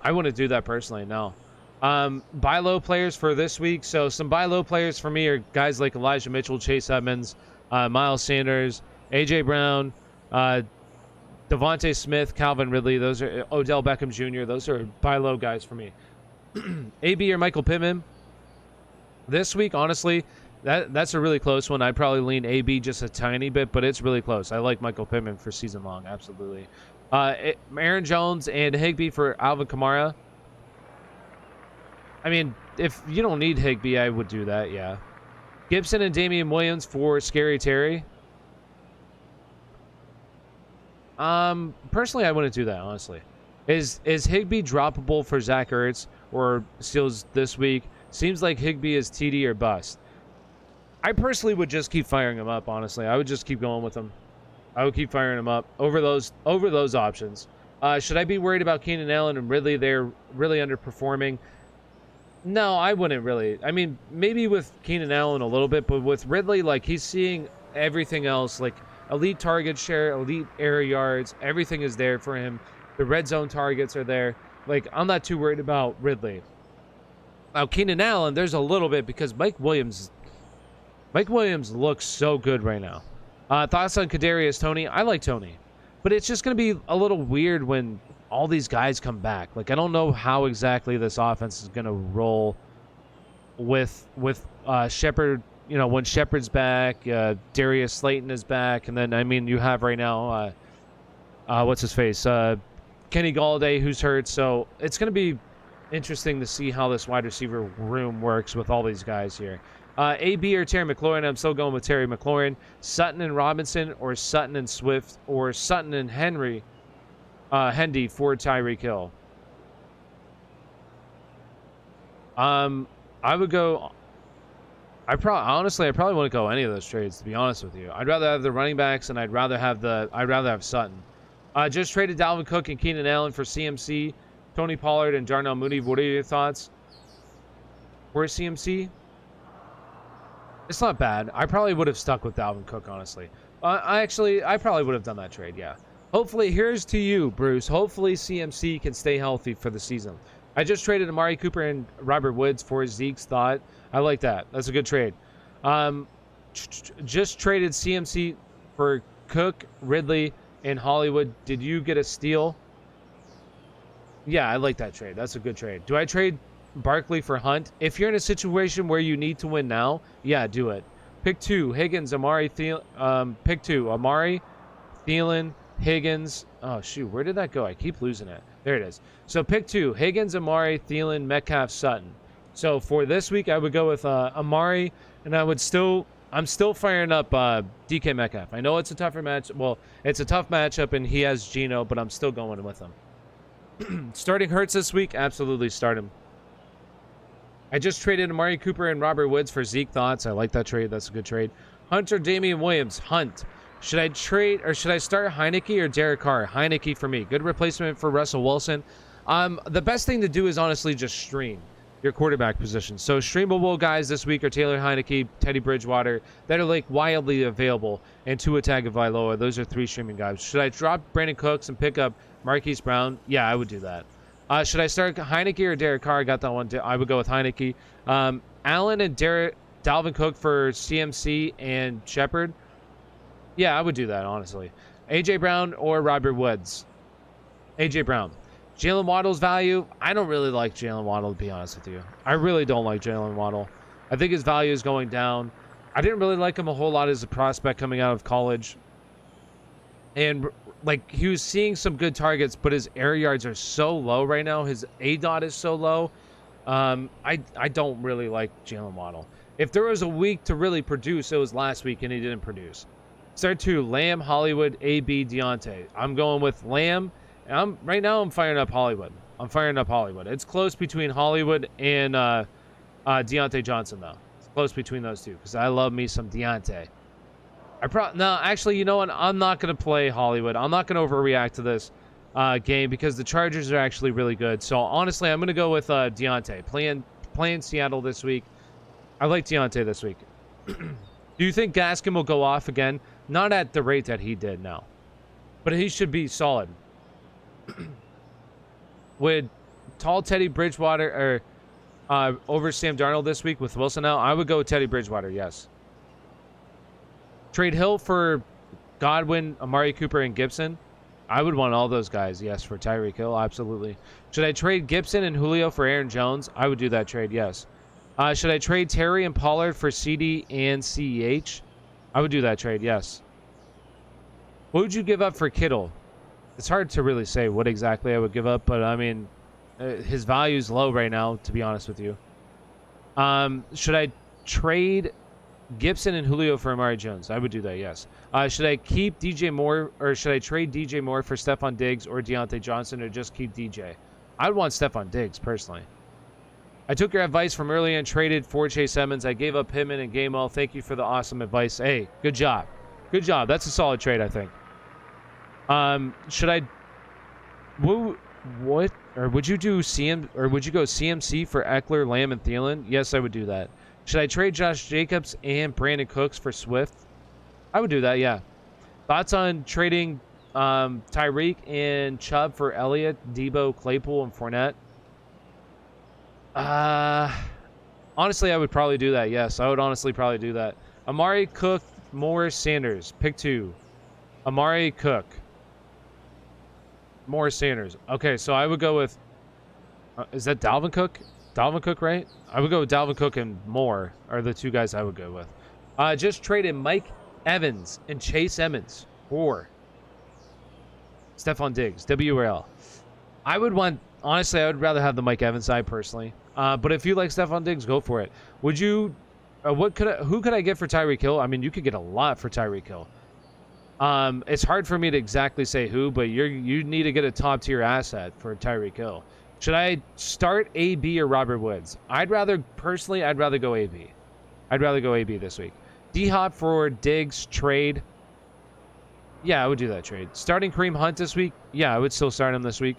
Speaker 1: I wouldn't do that personally, no. Buy low players for this week. So some buy low players for me are guys like Elijah Mitchell, Chase Edmonds, Miles Sanders, A.J. Brown, Devontae Smith, Calvin Ridley. Those are Odell Beckham Jr. Those are buy low guys for me. AB or Michael Pittman? This week, honestly, that's a really close one. I'd probably lean AB just a tiny bit, but it's really close. I like Michael Pittman for season long, absolutely. Aaron Jones and Higbee for Alvin Kamara. I mean, if you don't need Higbee, I would do that, yeah. Gibson and Damian Williams for Scary Terry. Personally, I wouldn't do that, honestly. Is Higbee droppable for Zach Ertz or steals this week? Seems like Higbee is TD or bust. I personally would just keep firing him up, honestly. I would just keep going with him. I would keep firing him up over those options. Should I be worried about Keenan Allen and Ridley? They're really underperforming. No, I wouldn't really. I mean, maybe with Keenan Allen a little bit, but with Ridley, like, he's seeing everything else, like elite target share, elite air yards, everything is there for him. The red zone targets are there. Like, I'm not too worried about Ridley. Now, Keenan Allen, there's a little bit because Mike Williams looks so good right now. Thoughts on Kadarius Toney? I like Toney, but it's just going to be a little weird when all these guys come back. Like, I don't know how exactly this offense is going to roll with Shepard. You know, when Shepard's back, Darius Slayton is back, and then, I mean, you have right now, what's his face? Kenny Galladay, who's hurt. So it's going to be interesting to see how this wide receiver room works with all these guys here. AB or Terry McLaurin? I'm still going with Terry McLaurin. Sutton and Robinson, or Sutton and Swift, or Sutton and Hendy for Tyreek Hill. I would go. Honestly, I probably wouldn't go any of those trades, to be honest with you. I'd rather have the running backs, and I'd rather have Sutton. Just traded Dalvin Cook and Keenan Allen for CMC, Tony Pollard, and Darnell Mooney. What are your thoughts for CMC? It's not bad. I probably would have stuck with Dalvin Cook, honestly. I probably would have done that trade, yeah. Hopefully, here's to you, Bruce. Hopefully, CMC can stay healthy for the season. I just traded Amari Cooper and Robert Woods for Zeke's thought. I like that. That's a good trade. Just traded CMC for Cook, Ridley, and Hollywood. Did you get a steal? Yeah, I like that trade. That's a good trade. Do I trade Barkley for Hunt? If you're in a situation where you need to win now, yeah, do it. Pick 2, Higgins, Amari, pick 2, Amari, Thielen, Higgins. Oh, shoot, where did that go? I keep losing it. There it is. So pick 2, Higgins, Amari, Thielen, Metcalf, Sutton. So for this week, I would go with Amari, and I'm still firing up DK Metcalf. I know it's a tougher match. Well, it's a tough matchup, and he has Geno, but I'm still going with him. Starting Hurts this week? Absolutely start him. I just traded Amari Cooper and Robert Woods for Zeke. Thoughts? I like that trade. That's a good trade. Hunt or Damian Williams? Hunt. Should I trade, or should I start Heineke or Derek Carr? Heineke for me. Good replacement for Russell Wilson. The best thing to do is honestly just stream your quarterback position. So streamable guys this week are Taylor Heineke, Teddy Bridgewater, that are like wildly available, and Tua Tagovailoa. Those are 3 streaming guys. Should I drop Brandon Cooks and pick up Marquise Brown? Yeah, I would do that. Should I start Heineke or Derek Carr? I got that one. I would go with Heineke. Allen and Dalvin Cook for CMC and Shepard. Yeah, I would do that, honestly. A.J. Brown or Robert Woods? A.J. Brown. Jalen Waddle's value? I don't really like Jalen Waddle, to be honest with you. I really don't like Jalen Waddle. I think his value is going down. I didn't really like him a whole lot as a prospect coming out of college. And, like, he was seeing some good targets, but his air yards are so low right now. His ADOT is so low. I don't really like Jalen Waddle. If there was a week to really produce, it was last week, and he didn't produce. Start 2, Lamb, Hollywood, AB, Deontay. I'm going with Lamb. Right now I'm firing up Hollywood. It's close between Hollywood and Deontay Johnson, though. It's close between those two because I love me some Deontay. No, actually, you know what? I'm not going to play Hollywood. I'm not going to overreact to this game because the Chargers are actually really good. So, honestly, I'm going to go with Deontay. Playing Seattle this week. I like Deontay this week. Do you think Gaskin will go off again? Not at the rate that he did, no. But he should be solid. Would tall Teddy Bridgewater over Sam Darnold this week with Wilson out? I would go with Teddy Bridgewater, yes. Trade Hill for Godwin, Amari Cooper, and Gibson. I would want all those guys, yes, for Tyreek Hill, absolutely. Should I trade Gibson and Julio for Aaron Jones? I would do that trade, yes. Should I trade Terry and Pollard for CD and CEH? I would do that trade, yes. What would you give up for Kittle? It's hard to really say what exactly I would give up, but I mean, his value is low right now, to be honest with you. Should I trade Gibson and Julio for Amari Jones? I would do that, yes. Should I keep DJ Moore, or should I trade DJ Moore for Stephon Diggs or Deontay Johnson, or just keep DJ? I would want Stephon Diggs, personally. I took your advice from earlier and traded for Chase Edmonds. I gave up Pittman and Gainwell. Thank you for the awesome advice. Hey, good job. Good job. That's a solid trade, I think. Should I... What? Or would you do would you go CMC for Eckler, Lamb, and Thielen? Yes, I would do that. Should I trade Josh Jacobs and Brandon Cooks for Swift? I would do that, yeah. Thoughts on trading Tyreek and Chubb for Elliott, Debo, Claypool, and Fournette? Honestly, I would probably do that, yes. I would honestly probably do that. Amari, Cook, Moore, Sanders. Pick 2. Amari, Cook. Moore, Sanders. Okay, so I would go with... is that Dalvin Cook? Dalvin Cook, right? I would go with Dalvin Cook and Moore are the 2 guys I would go with. Just traded Mike Evans and Chase Edmonds for Stephon Diggs, WRL. I would want... Honestly, I would rather have the Mike Evans side personally. But if you like Stephon Diggs, go for it. Would you... who could I get for Tyreek Hill? I mean, you could get a lot for Tyreek Hill. It's hard for me to exactly say who, but you need to get a top-tier asset for Tyreek Hill. Should I start AB or Robert Woods? I'd rather go AB. I'd rather go AB this week. D-Hop for Diggs trade. Yeah, I would do that trade. Starting Kareem Hunt this week? Yeah, I would still start him this week.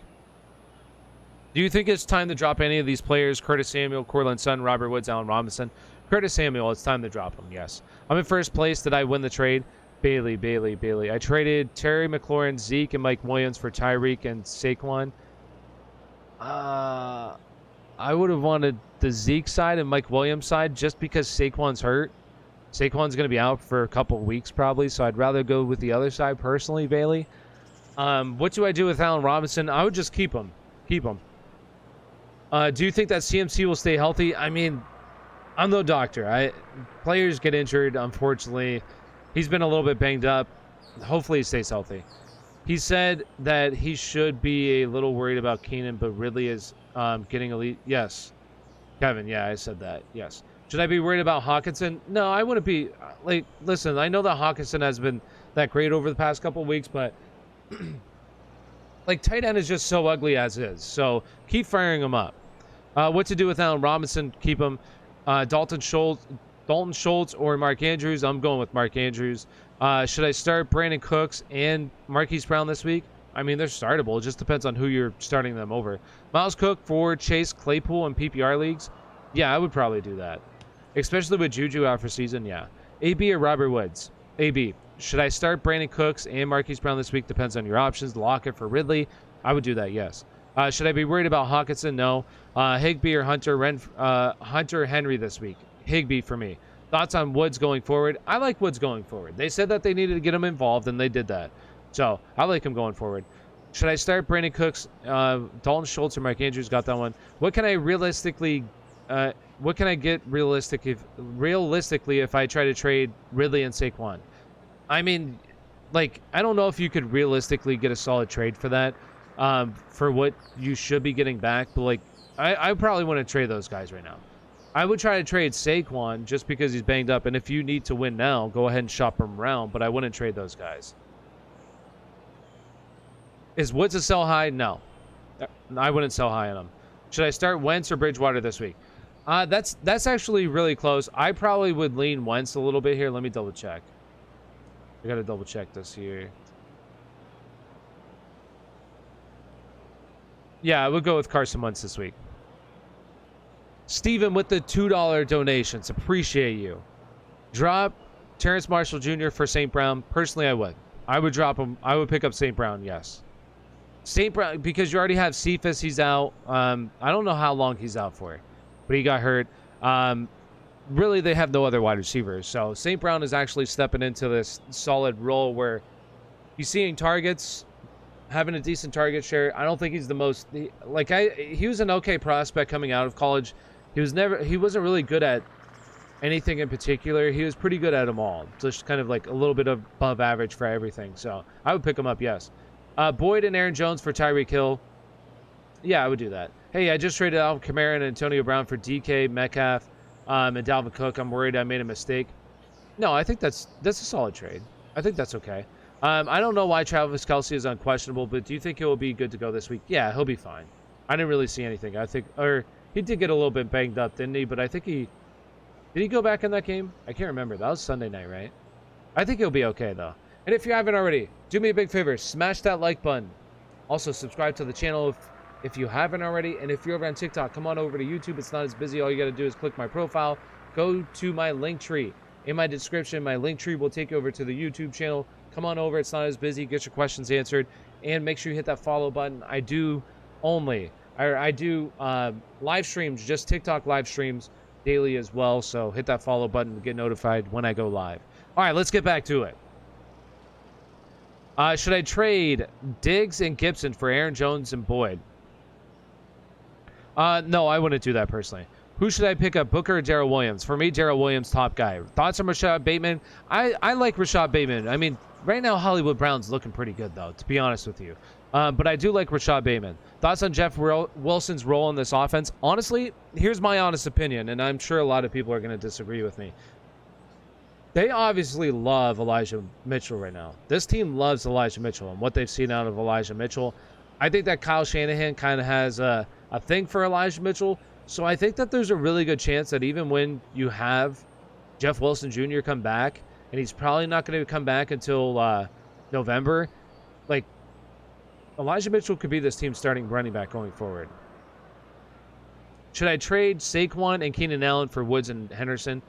Speaker 1: Do you think it's time to drop any of these players? Curtis Samuel, Cortland Sutton, Robert Woods, Allen Robinson. Curtis Samuel, it's time to drop him, yes. I'm in first place. Did I win the trade? Bailey. I traded Terry McLaurin, Zeke, and Mike Williams for Tyreek and Saquon. I would have wanted the Zeke side and Mike Williams side just because Saquon's hurt. Saquon's going to be out for a couple weeks probably, so I'd rather go with the other side personally, Bailey. What do I do with Allen Robinson? I would just keep him. Do you think that CMC will stay healthy? I mean, I'm no doctor. Players get injured, unfortunately. He's been a little bit banged up. Hopefully he stays healthy. He said that he should be a little worried about Keenan, but Ridley is getting elite. Yes. Kevin, yeah, I said that. Yes. Should I be worried about Hawkinson? No, I wouldn't be. Like, listen, I know that Hawkinson has been that great over the past couple of weeks, but like tight end is just so ugly as is. So keep firing him up. What to do with Allen Robinson? Keep him. Dalton Schultz or Mark Andrews? I'm going with Mark Andrews. Should I start Brandon Cooks and Marquise Brown this week? I mean, they're startable. It just depends on who you're starting them over. Miles Cook for Chase Claypool in PPR leagues? Yeah, I would probably do that. Especially with Juju out for season, yeah. AB or Robert Woods? AB. Should I start Brandon Cooks and Marquise Brown this week? Depends on your options. Lockett for Ridley? I would do that, yes. Should I be worried about Hawkinson? No. Higbee or Hunter Henry this week? Higbee for me. Thoughts on Woods going forward? I like Woods going forward. They said that they needed to get him involved, and they did that. So, I like him going forward. Should I start Brandon Cooks, Dalton Schultz, or Mark Andrews? Got that one. What can I get realistically if I try to trade Ridley and Saquon? I mean, like, I don't know if you could realistically get a solid trade for that, for what you should be getting back, but, like, I probably want to trade those guys right now. I would try to trade Saquon just because he's banged up, and if you need to win now, go ahead and shop him around, but I wouldn't trade those guys. Is Woods a sell high? No. I wouldn't sell high on him. Should I start Wentz or Bridgewater this week? That's actually really close. I probably would lean Wentz a little bit here. Let me double check. I got to double check this here. Yeah, I would go with Carson Montz this week. Steven with the $2 donations. Appreciate you. Drop Terrence Marshall Jr. for St. Brown. Personally, I would. I would drop him. I would pick up St. Brown, yes. St. Brown, because you already have Cephas. He's out. I don't know how long he's out for, but he got hurt. Really, they have no other wide receivers. So St. Brown is actually stepping into this solid role where he's seeing targets, having a decent target share. I don't think he's the most he was an okay prospect coming out of college. He wasn't really good at anything in particular. He was pretty good at them all. Just kind of like a little bit above average for everything. So I would pick him up, yes. Boyd and Aaron Jones for Tyreek Hill. Yeah, I would do that. Hey, I just traded Alvin Kamara and Antonio Brown for DK, Metcalf, and Dalvin Cook. I'm worried I made a mistake. No, I think that's a solid trade. I think that's okay. I don't know why Travis Kelce is unquestionable, but do you think he'll be good to go this week? Yeah, he'll be fine. I didn't really see anything. He did get a little bit banged up, didn't he? But I think did he go back in that game? I can't remember. That was Sunday night, right? I think he'll be okay, though. And if you haven't already, do me a big favor. Smash that like button. Also, subscribe to the channel if you haven't already. And if you're over on TikTok, come on over to YouTube. It's not as busy. All you got to do is click my profile. Go to my link tree. In my description, my link tree will take you over to the YouTube channel. Come on over. It's not as busy. Get your questions answered. And make sure you hit that follow button. I do live streams, just TikTok live streams daily as well. So hit that follow button to get notified when I go live. All right, let's get back to it. Should I trade Diggs and Gibson for Aaron Jones and Boyd? No, I wouldn't do that personally. Who should I pick up, Booker or Darrell Williams? For me, Darrell Williams, top guy. Thoughts on Rashad Bateman? I like Rashad Bateman. I mean, right now, Hollywood Brown's looking pretty good, though, to be honest with you. But I do like Rashad Bateman. Thoughts on Jeff Wilson's role in this offense? Honestly, here's my honest opinion, and I'm sure a lot of people are going to disagree with me. They obviously love Elijah Mitchell right now. This team loves Elijah Mitchell and what they've seen out of Elijah Mitchell. I think that Kyle Shanahan kind of has a thing for Elijah Mitchell. So I think that there's a really good chance that even when you have Jeff Wilson Jr. come back, and he's probably not going to come back until November, like Elijah Mitchell could be this team's starting running back going forward. Should I trade Saquon and Keenan Allen for Woods and Henderson?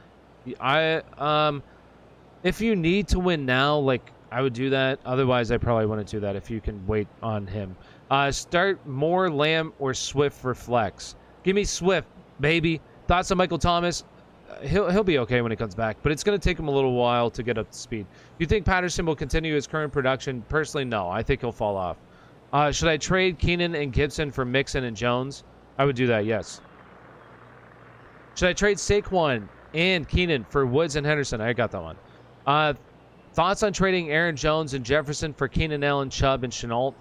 Speaker 1: If you need to win now, like I would do that. Otherwise, I probably wouldn't do that if you can wait on him. Start Moore, Lamb, or Swift for flex. Give me Swift, baby. Thoughts on Michael Thomas? He'll be okay when he comes back, but it's going to take him a little while to get up to speed. Do you think Patterson will continue his current production? Personally, no. I think he'll fall off. Should I trade Keenan and Gibson for Mixon and Jones? I would do that, yes. Should I trade Saquon and Keenan for Woods and Henderson? I got that one. Thoughts on trading Aaron Jones and Jefferson for Keenan Allen, Chubb, and Shenault?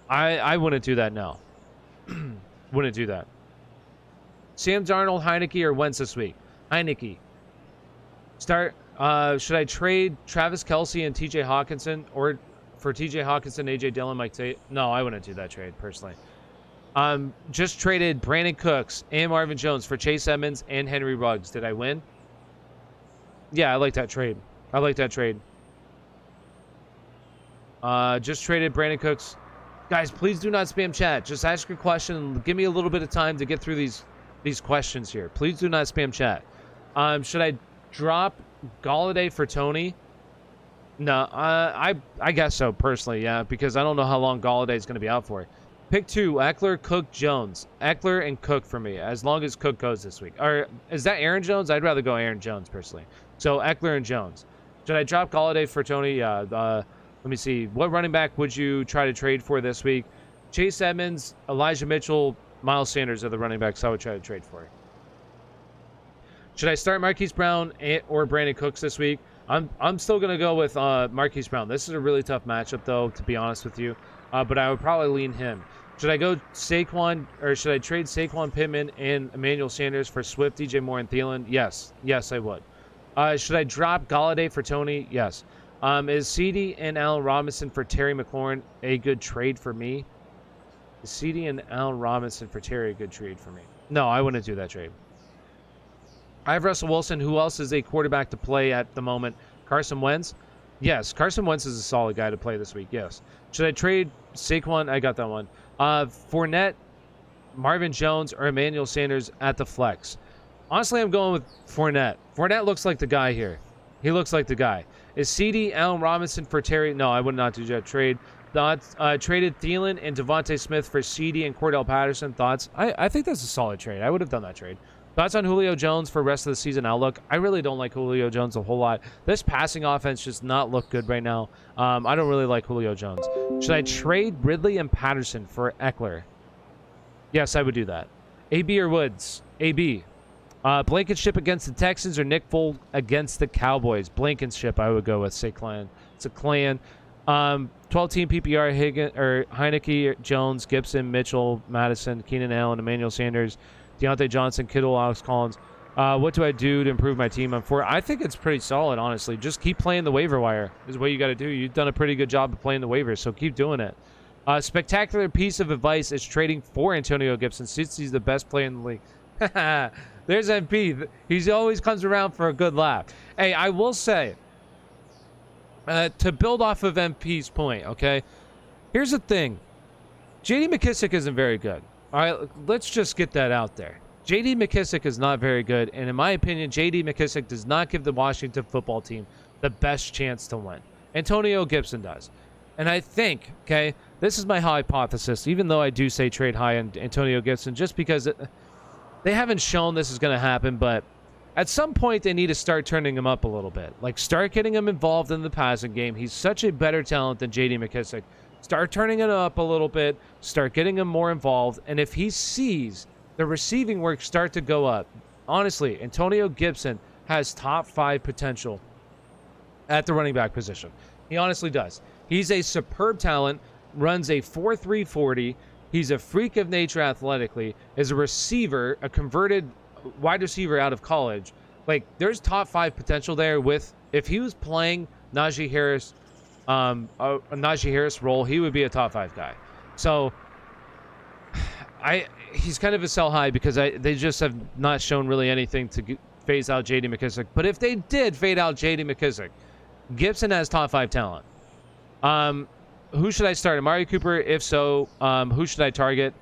Speaker 1: I wouldn't do that, no. Wouldn't do that. Sam Darnold, Heineke, or Wentz this week? Heineke. Should I trade Travis Kelce and TJ Hawkinson, or for TJ Hawkinson, AJ Dillon, Mike Tate? No, I wouldn't do that trade, personally. Just traded Brandon Cooks and Marvin Jones for Chase Edmonds and Henry Ruggs. Did I win? Yeah, I like that trade. Just traded Brandon Cooks. Guys, please do not spam chat. Just ask your question. Give me a little bit of time to get through these questions here. Please do not spam chat. Should I drop Galladay for Tony? No, I guess so, personally, yeah, because I don't know how long Galladay is going to be out for. Pick 2, Eckler, Cook, Jones. Eckler and Cook for me, as long as Cook goes this week. Or is that Aaron Jones? I'd rather go Aaron Jones, personally. So Eckler and Jones. Should I drop Galladay for Tony? Yeah, let me see. What running back would you try to trade for this week? Chase Edmonds, Elijah Mitchell, Miles Sanders are the running backs I would try to trade for. Should I start Marquise Brown or Brandon Cooks this week? I'm still going to go with Marquise Brown. This is a really tough matchup, though, to be honest with you. But I would probably lean him. Should I go Saquon, or should I trade Saquon Pittman and Emmanuel Sanders for Swift, DJ Moore, and Thielen? Yes. Yes, I would. Should I drop Galladay for Tony? Yes. Is CD and Allen Robinson for Terry McLaurin a good trade for me? Is CD and Allen Robinson for Terry a good trade for me? No, I wouldn't do that trade. I have Russell Wilson. Who else is a quarterback to play at the moment? Carson Wentz? Yes, Carson Wentz is a solid guy to play this week, yes. Should I trade Saquon? I got that one. Fournette, Marvin Jones, or Emmanuel Sanders at the flex? Honestly, I'm going with Fournette. Fournette looks like the guy here. He looks like the guy. Is CD, Allen Robinson for Terry? No, I would not do that trade. Thoughts? Traded Thielen and Javonte Smith for CD and Cordell Patterson. Thoughts? I think that's a solid trade. I would have done that trade. Thoughts on Julio Jones for rest of the season outlook? I really don't like Julio Jones a whole lot. This passing offense just not look good right now. I don't really like Julio Jones. Should I trade Ridley and Patterson for Eckler? Yes, I would do that. AB or Woods? AB. Blankenship against the Texans or Nick Folk against the Cowboys? Blankenship, I would go with. Say clan. It's a clan. 12-team PPR, Heineke, Jones, Gibson, Mitchell, Madison, Keenan Allen, Emmanuel Sanders, Deontay Johnson, Kittle, Alex Collins. What do I do to improve my team? I think it's pretty solid, honestly. Just keep playing the waiver wire is what you got to do. You've done a pretty good job of playing the waivers, so keep doing it. Spectacular piece of advice is trading for Antonio Gibson since he's the best player in the league. There's MP. He always comes around for a good laugh. Hey, I will say, to build off of MP's point, okay? Here's the thing. J.D. McKissick isn't very good. All right, let's just get that out there. J.D. McKissick is not very good, and in my opinion, J.D. McKissick does not give the Washington football team the best chance to win. Antonio Gibson does. And I think, okay, this is my hypothesis, even though I do say trade high on Antonio Gibson, just because they haven't shown this is going to happen, but at some point they need to start turning him up a little bit. Like, start getting him involved in the passing game. He's such a better talent than J.D. McKissick. Start turning it up a little bit. Start getting him more involved. And if he sees the receiving work start to go up, honestly, Antonio Gibson has top 5 potential at the running back position. He honestly does. He's a superb talent, runs a 4.3 40. He's a freak of nature athletically, is a receiver, a converted wide receiver out of college. Like, there's top 5 potential there with, if he was playing Najee Harris, a Najee Harris role, he would be a top 5 guy. So he's kind of a sell high because they just have not shown really anything to phase out J.D. McKissick. But if they did fade out J.D. McKissick, Gibson has top 5 talent. Who should I start? Amari Cooper? If so, who should I target?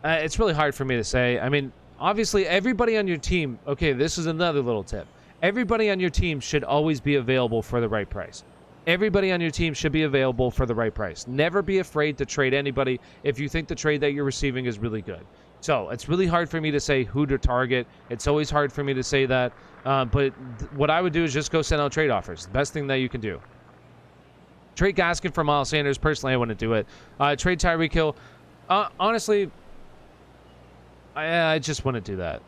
Speaker 1: It's really hard for me to say. I mean, obviously, everybody on your team, okay, this is another little tip. Everybody on your team should always be available for the right price. Everybody on your team should be available for the right price. Never be afraid to trade anybody if you think the trade that you're receiving is really good. So it's really hard for me to say who to target. It's always hard for me to say that. But what I would do is just go send out trade offers. The best thing that you can do. Trade Gaskin for Miles Sanders. Personally, I wouldn't do it. Trade Tyreek Hill. Honestly, I just wouldn't do that.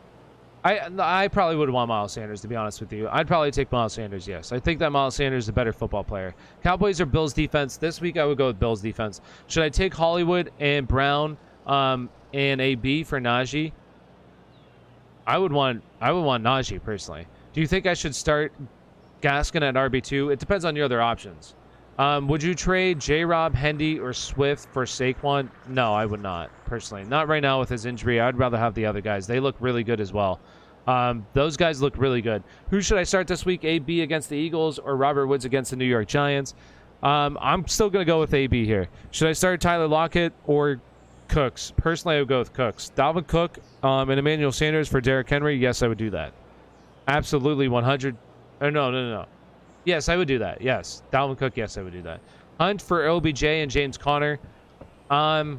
Speaker 1: I probably would want Miles Sanders, to be honest with you. I'd probably take Miles Sanders, yes. I think that Miles Sanders is a better football player. Cowboys or Bills defense? This week I would go with Bills defense. Should I take Hollywood and Brown and AB for Najee? I would want Najee, personally. Do you think I should start Gaskin at RB2? It depends on your other options. Would you trade J-Rob, Hendy, or Swift for Saquon? No, I would not, personally. Not right now with his injury. I'd rather have the other guys. They look really good as well. Those guys look really good. Who should I start this week? AB against the Eagles or Robert Woods against the New York Giants? I'm still going to go with AB here. Should I start Tyler Lockett or Cooks? Personally, I would go with Cooks. Dalvin Cook and Emmanuel Sanders for Derrick Henry? Yes, I would do that. Absolutely 100. Oh, no. Yes, I would do that. Yes. Dalvin Cook, yes, I would do that. Hunt for OBJ and James Conner. I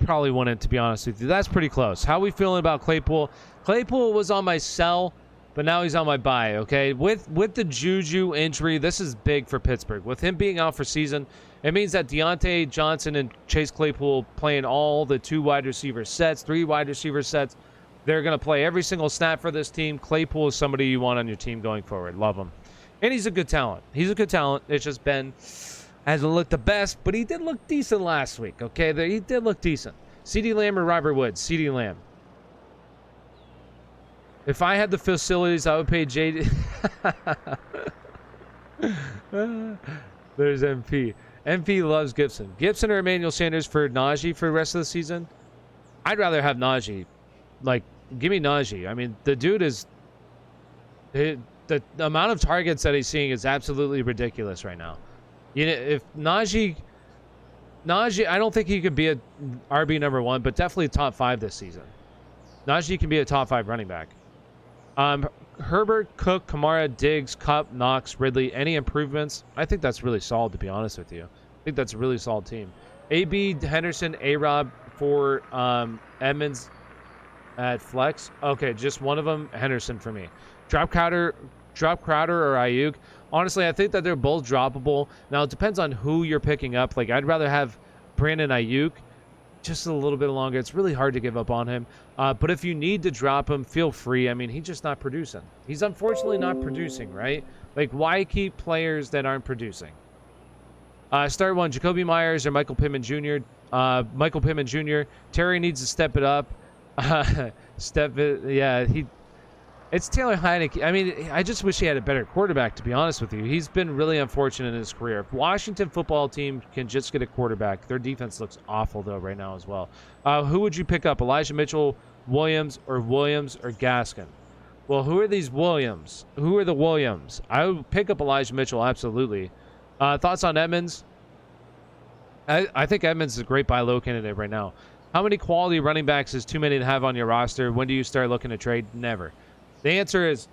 Speaker 1: probably wouldn't, to be honest with you. That's pretty close. How are we feeling about Claypool? Claypool was on my sell, but now he's on my buy, okay? With the Juju injury, this is big for Pittsburgh. With him being out for season, it means that Deontay Johnson and Chase Claypool playing all the 2 wide receiver sets, 3 wide receiver sets. They're going to play every single snap for this team. Claypool is somebody you want on your team going forward. Love him. And he's a good talent. He's a good talent. It's just Ben hasn't looked the best, but he did look decent last week, okay? He did look decent. CeeDee Lamb or Robert Woods? CeeDee Lamb. If I had the facilities, I would pay JD. There's MP. MP loves Gibson. Gibson or Emmanuel Sanders for Najee for the rest of the season? I'd rather have Najee. Like, give me Najee. I mean, the dude is... The amount of targets that he's seeing is absolutely ridiculous right now. You know, if Najee... Najee, I don't think he could be a RB number 1, but definitely top 5 this season. Najee can be a top 5 running back. Herbert, Cook, Kamara, Diggs, Kupp, Knox, Ridley. Any improvements? I think that's really solid, to be honest with you. I think that's a really solid team. AB, Henderson, A-Rob for Edmonds at flex. Okay, just one of them, Henderson for me. Drop Crowder or Ayuk. Honestly, I think that they're both droppable. Now, it depends on who you're picking up. Like, I'd rather have Brandon Ayuk just a little bit longer. It's really hard to give up on him. But if you need to drop him, feel free. I mean, he's just not producing. He's unfortunately not producing, right? Like, why keep players that aren't producing? Start 1, Jacoby Myers or Michael Pittman Jr. Michael Pittman Jr. Terry needs to step it up. It's Taylor Heineke. I mean, I just wish he had a better quarterback, to be honest with you. He's been really unfortunate in his career. If Washington football team can just get a quarterback, their defense looks awful, though, right now as well. Who would you pick up, Elijah Mitchell, Williams, or Gaskin? Well, who are these Williams? Who are the Williams? I would pick up Elijah Mitchell, absolutely. Thoughts on Edmonds? I think Edmonds is a great buy low candidate right now. How many quality running backs is too many to have on your roster? When do you start looking to trade? Never. The answer is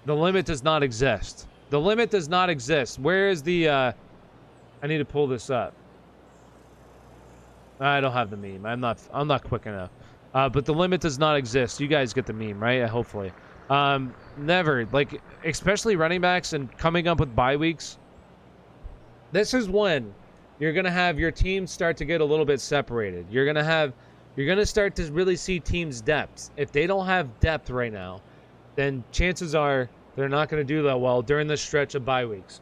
Speaker 1: the limit does not exist. The limit does not exist. Where is the I need to pull this up. I don't have the meme. I'm not quick enough. But the limit does not exist. You guys get the meme, right? Hopefully. Never. Like, especially running backs and coming up with bye weeks. This is when you're going to have your team start to get a little bit separated. You're going to start to really see teams' depth. If they don't have depth right now, then chances are they're not going to do that well during the stretch of bye weeks.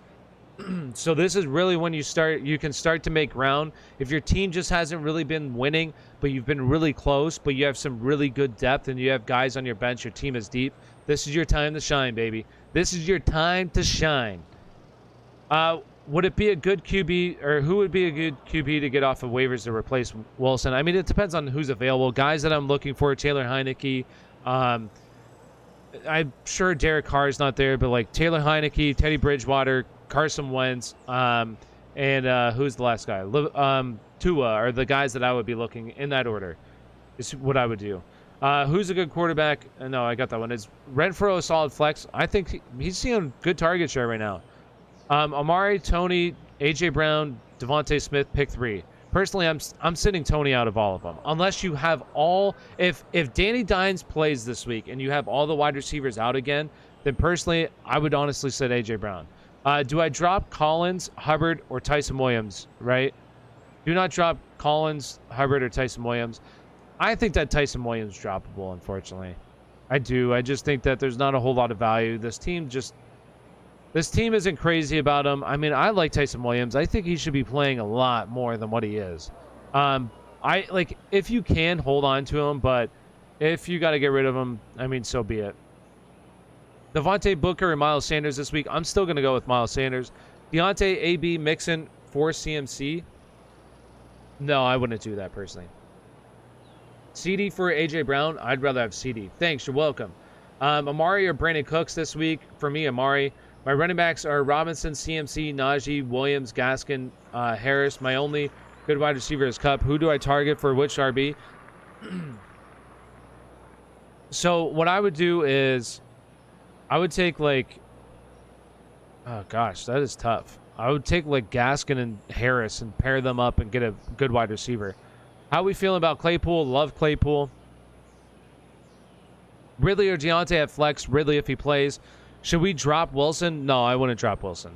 Speaker 1: So this is really when you can start to make ground. If your team just hasn't really been winning, but you've been really close, but you have some really good depth and you have guys on your bench, your team is deep, this is your time to shine, baby. This is your time to shine. Would it be a good QB, or who would be a good QB to get off of waivers to replace Wilson? I mean, it depends on who's available. Guys that I'm looking for, Taylor Heineke. I'm sure Derek Carr is not there, but like Taylor Heineke, Teddy Bridgewater, Carson Wentz, and who's the last guy? Tua are the guys that I would be looking in that order. Is what I would do. Who's a good quarterback? No, I got that one. Is Renfro a solid flex? I think he's seeing good target share right now. Amari, Tony, AJ Brown, Devontae Smith, pick 3. Personally, I'm sitting Tony out of all of them. Unless you have all... If Danny Dimes plays this week and you have all the wide receivers out again, then personally, I would honestly sit AJ Brown. Do I drop Collins, Hubbard, or Tyson Williams, right? Do not drop Collins, Hubbard, or Tyson Williams. I think that Tyson Williams is droppable, unfortunately. I do. I just think that there's not a whole lot of value. This team isn't crazy about him. I mean, I like Tyson Williams. I think he should be playing a lot more than what he is. If you can, hold on to him, but if you got to get rid of him, I mean, so be it. Devontae Booker and Miles Sanders this week. I'm still going to go with Miles Sanders. Deontay, AB, Mixon for CMC. No, I wouldn't do that personally. CD for AJ Brown. I'd rather have CD. Thanks. You're welcome. Amari or Brandon Cooks this week. For me, Amari. My running backs are Robinson, CMC, Najee, Williams, Gaskin, Harris. My only good wide receiver is Kupp. Who do I target for which RB? So what I would do is I would take like... Oh, gosh, that is tough. I would take like Gaskin and Harris and pair them up and get a good wide receiver. How are we feeling about Claypool? Love Claypool. Ridley or Deontay at flex. Ridley if he plays. Should we drop Wilson? No, I wouldn't drop Wilson.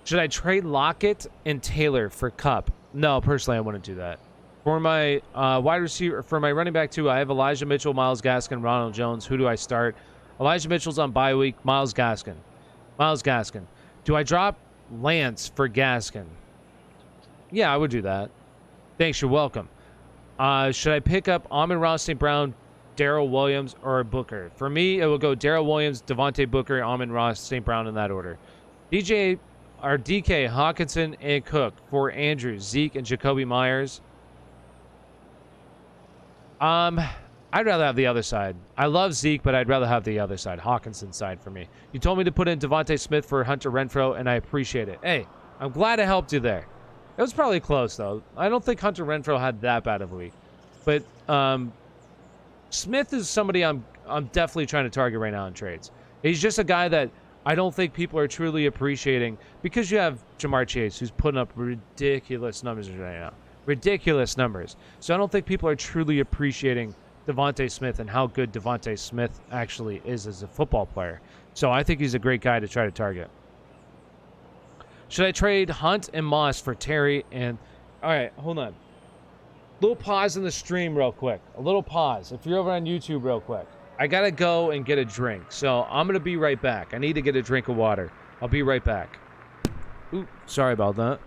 Speaker 1: Should I trade Lockett and Taylor for Kupp? No, personally, I wouldn't do that. For my wide receiver, for my running back too, I have Elijah Mitchell, Myles Gaskin, Ronald Jones. Who do I start? Elijah Mitchell's on bye week. Myles Gaskin. Do I drop Lance for Gaskin? Yeah, I would do that. Thanks, you're welcome. Should I pick up Amon-Ra St. Brown, Darrell Williams, or Booker? For me, it will go Darrell Williams, Devontae Booker, Amon-Ra St. Brown in that order. DK, Hawkinson, and Cook for Andrew, Zeke, and Jacoby Myers. I'd rather have the other side. I love Zeke, but I'd rather have the other side, Hawkinson's side for me. You told me to put in Devontae Smith for Hunter Renfro, and I appreciate it. Hey, I'm glad I helped you there. It was probably close, though. I don't think Hunter Renfrow had that bad of a week. But Smith is somebody I'm definitely trying to target right now in trades. He's just a guy that I don't think people are truly appreciating because you have Jamar Chase, who's putting up ridiculous numbers right now. Ridiculous numbers. So I don't think people are truly appreciating Devontae Smith and how good Devontae Smith actually is as a football player. So I think he's a great guy to try to target. Should I trade Hunt and Moss for Terry and... All right, hold on. Little pause in the stream real quick. A little pause. If you're over on YouTube real quick. I got to go and get a drink. So I'm going to be right back. I need to get a drink of water. I'll be right back. Ooh, sorry about that.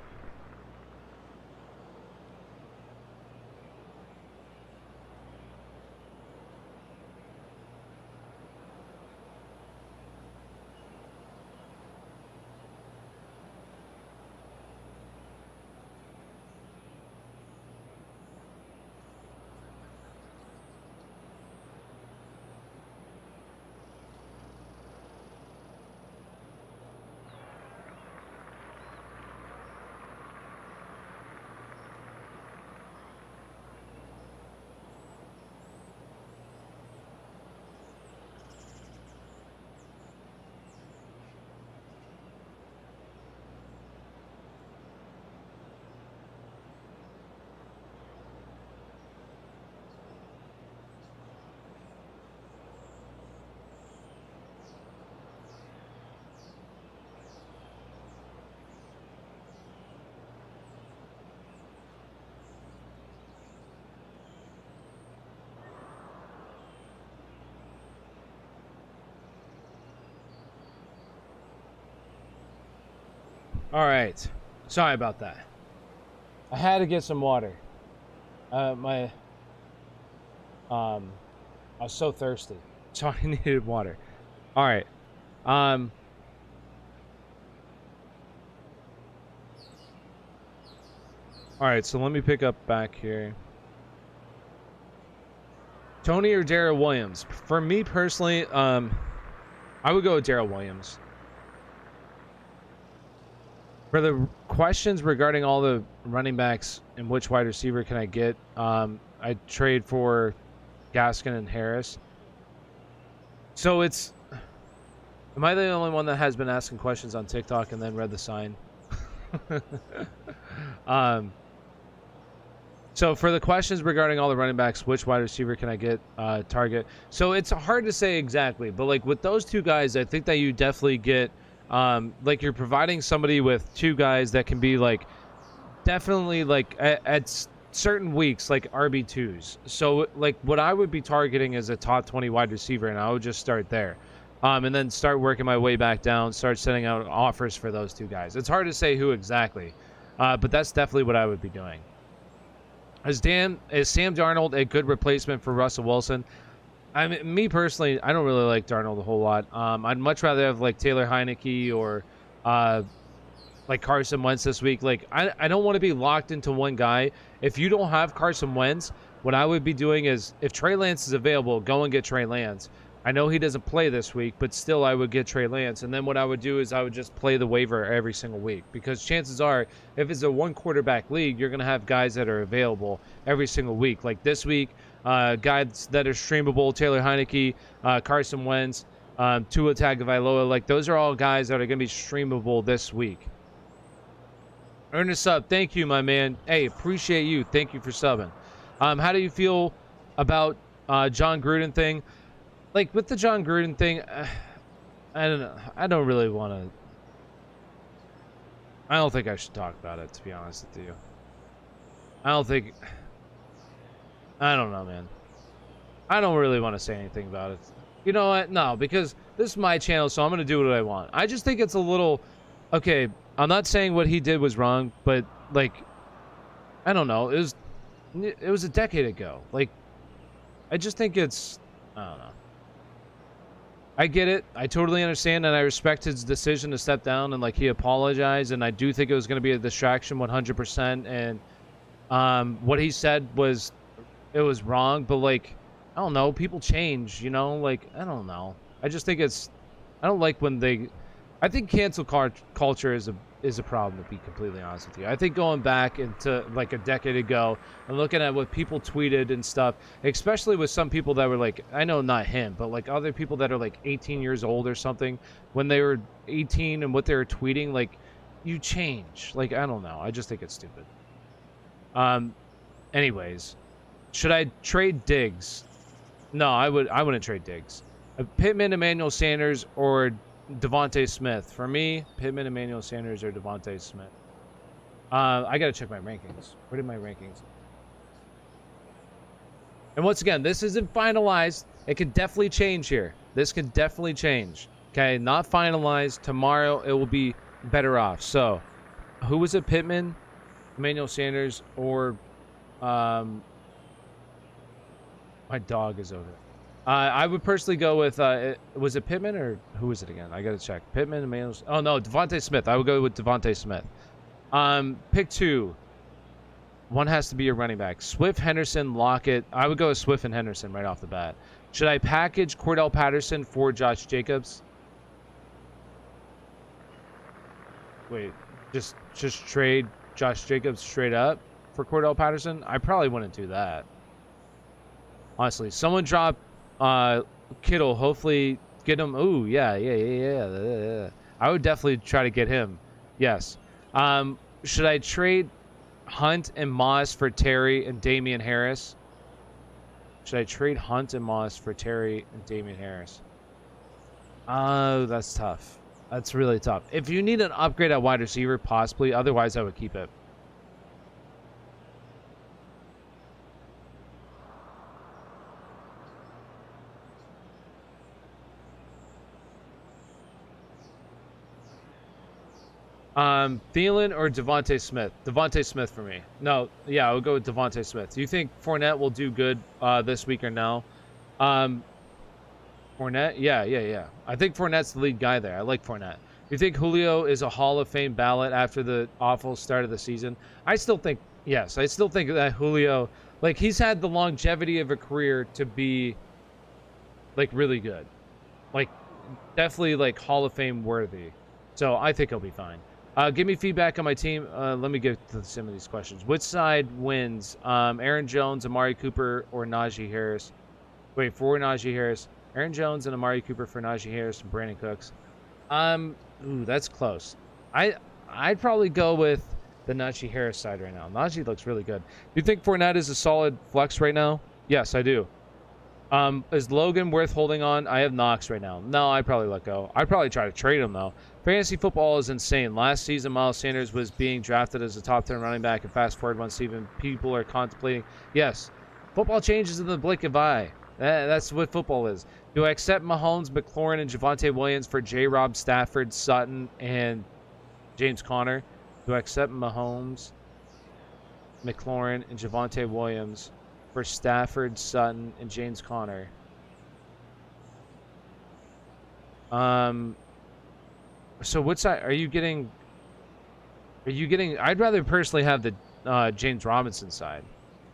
Speaker 1: All right. Sorry about that. I had to get some water. I was so thirsty, so I needed water. All right. All right, so let me pick up back here. Tony or Darrell Williams? For me personally, I would go with Darrell Williams. For the questions regarding all the running backs and which wide receiver can I get, I trade for Gaskin and Harris. So it's... Am I the only one that has been asking questions on TikTok and then read the sign? So for the questions regarding all the running backs, which wide receiver can I get target? So it's hard to say exactly, but like with those two guys, I think that you definitely get... like you're providing somebody with two guys that can be like definitely like at certain weeks like RB2s. So like what I would be targeting is a top 20 wide receiver, and I would just start there, and then start working my way back down, start sending out offers for those two guys. It's hard to say who exactly, but that's definitely what I would be doing. Is Sam Darnold a good replacement for Russell Wilson? I mean, me personally, I don't really like Darnold a whole lot. I'd much rather have like Taylor Heineke or like Carson Wentz this week. Like I don't want to be locked into one guy. If you don't have Carson Wentz, what I would be doing is if Trey Lance is available, go and get Trey Lance. I know he doesn't play this week, but still I would get Trey Lance. And then what I would do is I would just play the waiver every single week, because chances are if it's a one quarterback league, you're going to have guys that are available every single week. Like this week, guys that are streamable, Taylor Heineke, Carson Wentz, Tua Tagovailoa, like those are all guys that are going to be streamable this week. Ernest sub, thank you, my man. Hey, appreciate you. Thank you for subbing. How do you feel about John Gruden thing? Like with the John Gruden thing, I don't know. I don't really want to. I don't think I should talk about it, to be honest with you. I don't know, man. I don't really want to say anything about it. You know what? No, because this is my channel, so I'm going to do what I want. I just think it's a little... Okay, I'm not saying what he did was wrong, but, like, I don't know. It was a decade ago. Like, I just think it's... I don't know. I get it. I totally understand, and I respect his decision to step down, and, like, he apologized, and I do think it was going to be a distraction 100%, and what he said was... It was wrong, but like, I don't know, people change, you know, like, I don't know. I just think it's, I don't like when they, I think cancel culture is a problem, to be completely honest with you. I think going back into like a decade ago and looking at what people tweeted and stuff, especially with some people that were like, I know not him, but like other people that are like 18 years old or something, when they were 18 and what they were tweeting, like you change. Like, I don't know. I just think it's stupid. Anyways, should I trade Diggs? No, I wouldn't trade Diggs. Pittman, Emmanuel Sanders, or Devontae Smith. For me, Pittman, Emmanuel Sanders, or Devontae Smith. I gotta check my rankings. Where did my rankings? And once again, this isn't finalized. It could definitely change here. This could definitely change. Okay, not finalized. Tomorrow it will be better off. So, who was it? Pittman, Emmanuel Sanders, or my dog is over there. I would personally go with, was it Pittman or who was it again? I got to check. Pittman, Emmanuel. Oh, no, Devontae Smith. I would go with Devontae Smith. Pick 2. One has to be a running back. Swift, Henderson, Lockett. I would go with Swift and Henderson right off the bat. Should I package Cordell Patterson for Josh Jacobs? Wait, just trade Josh Jacobs straight up for Cordell Patterson? I probably wouldn't do that. Honestly, someone drop Kittle. Hopefully get him. Ooh, yeah. I would definitely try to get him. Yes. Should I trade Hunt and Moss for Terry and Damian Harris? Should I trade Hunt and Moss for Terry and Damian Harris? Oh, that's tough. That's really tough. If you need an upgrade at wide receiver, possibly. Otherwise, I would keep it. Thielen or Devontae Smith? Devontae Smith for me. No, yeah, I would go with Devontae Smith. Do you think Fournette will do good this week or no? Fournette? Yeah. I think Fournette's the lead guy there. I like Fournette. Do you think Julio is a Hall of Fame ballot after the awful start of the season? I still think, yes. I still think that Julio, like, he's had the longevity of a career to be, like, really good. Like, definitely, like, Hall of Fame worthy. So I think he'll be fine. Give me feedback on my team. Let me get to some of these questions. Which side wins? Aaron Jones, Amari Cooper, or Najee Harris? Wait, for Najee Harris. Aaron Jones and Amari Cooper for Najee Harris and Brandon Cooks. Ooh, that's close. I'd probably go with the Najee Harris side right now. Najee looks really good. Do you think Fournette is a solid flex right now? Yes, I do. Is Logan worth holding on? I have Knox right now. No, I'd probably let go. I'd probably try to trade him, though. Fantasy football is insane. Last season, Miles Sanders was being drafted as a top 10 running back, and fast forward once even people are contemplating. Yes, football changes in the blink of eye. That's what football is. Do I accept Mahomes, McLaurin, and Javonte Williams for J-Rob, Stafford, Sutton, and James Conner? Do I accept Mahomes, McLaurin, and Javonte Williams for Stafford, Sutton, and James Conner? So what side are you getting? I'd rather personally have the James Robinson side.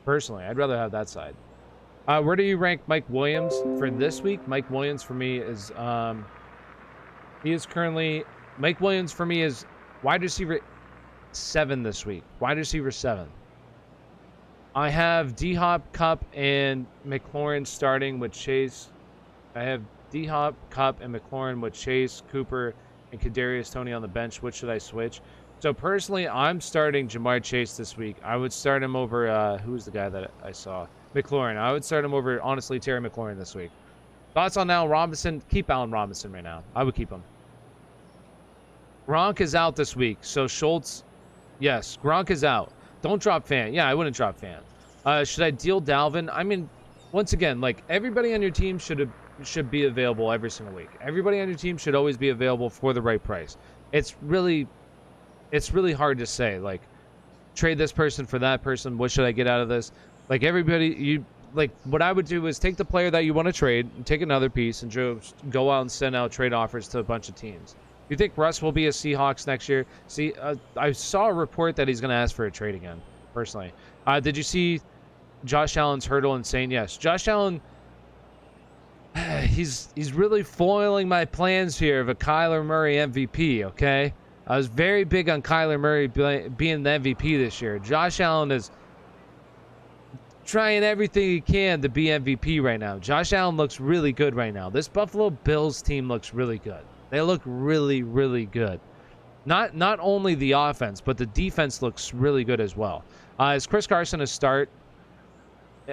Speaker 1: Personally, I'd rather have that side. Where do you rank Mike Williams for this week? Mike Williams for me is Mike Williams for me is wide receiver 7 this week. Wide receiver 7. I have D-Hop, Cup, and McLaurin starting with Chase. I have D-Hop, Cup, and McLaurin with Chase, Cooper, and Kadarius Toney on the bench. Which should I switch? So personally, I'm starting Jamar Chase this week. I would start him over, who's the guy that I saw? McLaurin. I would start him over, honestly, Terry McLaurin this week. Thoughts on Allen Robinson? Keep Allen Robinson right now. I would keep him. Gronk is out this week, so Schultz, yes, Gronk is out. Don't drop Fan. Yeah, I wouldn't drop Fan. Should I deal Dalvin? I mean, once again, like, everybody on your team should be available every single week. Everybody on your team should always be available for the right price. It's really hard to say, like, trade this person for that person. What should I get out of this? Like, everybody, what I would do is take the player that you want to trade, and take another piece, and just go out and send out trade offers to a bunch of teams. You think Russ will be a Seahawks next year? See, I saw a report that he's going to ask for a trade again, personally. Did you see Josh Allen's hurdle insane? Yes. Josh Allen, he's really foiling my plans here of a Kyler Murray MVP, okay? I was very big on Kyler Murray being the MVP this year. Josh Allen is trying everything he can to be MVP right now. Josh Allen looks really good right now. This Buffalo Bills team looks really good. They look really, really good. Not only the offense, but the defense looks really good as well. Is Chris Carson a start?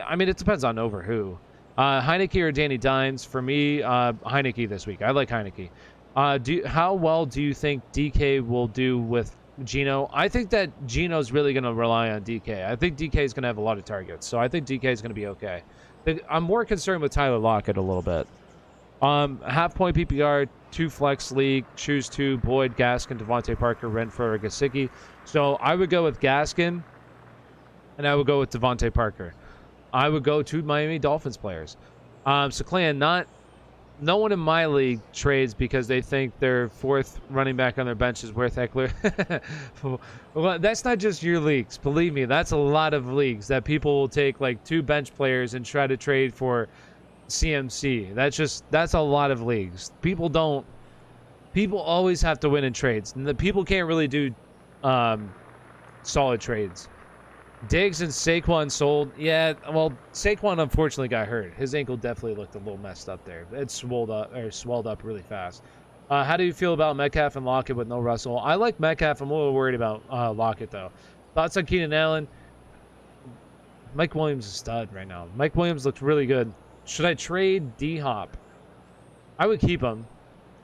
Speaker 1: I mean, it depends on over who. Heineke or Danny Dimes? For me, Heineke this week. I like Heineke. How well do you think DK will do with Geno? I think that Geno's really going to rely on DK. I think DK is going to have a lot of targets, so I think DK is going to be okay. I'm more concerned with Tyler Lockett a little bit. Half-point PPR, 2 flex league, choose 2, Boyd, Gaskin, Devontae Parker, Renfro, or Gesicki. So I would go with Gaskin, and I would go with Devontae Parker. I would go 2 Miami Dolphins players. So Clan, no one in my league trades because they think their 4th running back on their bench is worth Eckler. Well, that's not just your leagues. Believe me, that's a lot of leagues that people will take like 2 bench players and try to trade for CMC. That's a lot of leagues. People always have to win in trades. And the people can't really do solid trades. Diggs and Saquon sold. Yeah, well, Saquon unfortunately got hurt. His ankle definitely looked a little messed up there. It swelled up really fast. How do you feel about Metcalf and Lockett with no Russell? I like Metcalf. I'm a little worried about Lockett, though. Thoughts on Keenan Allen? Mike Williams is a stud right now. Mike Williams looks really good. Should I trade D-Hop? I would keep him,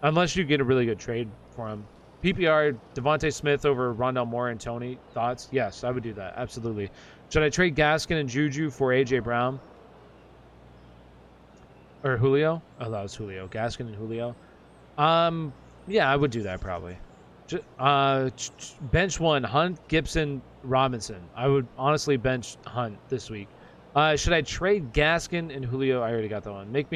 Speaker 1: unless you get a really good trade for him. PPR, Devontae Smith over Rondale Moore and Tony. Thoughts? Yes, I would do that. Absolutely. Should I trade Gaskin and Juju for A.J. Brown? Or Julio? Oh, that was Julio. Gaskin and Julio. Yeah, I would do that probably. Bench 1, Hunt, Gibson, Robinson. I would honestly bench Hunt this week. Should I trade Gaskin and Julio? I already got that one. Make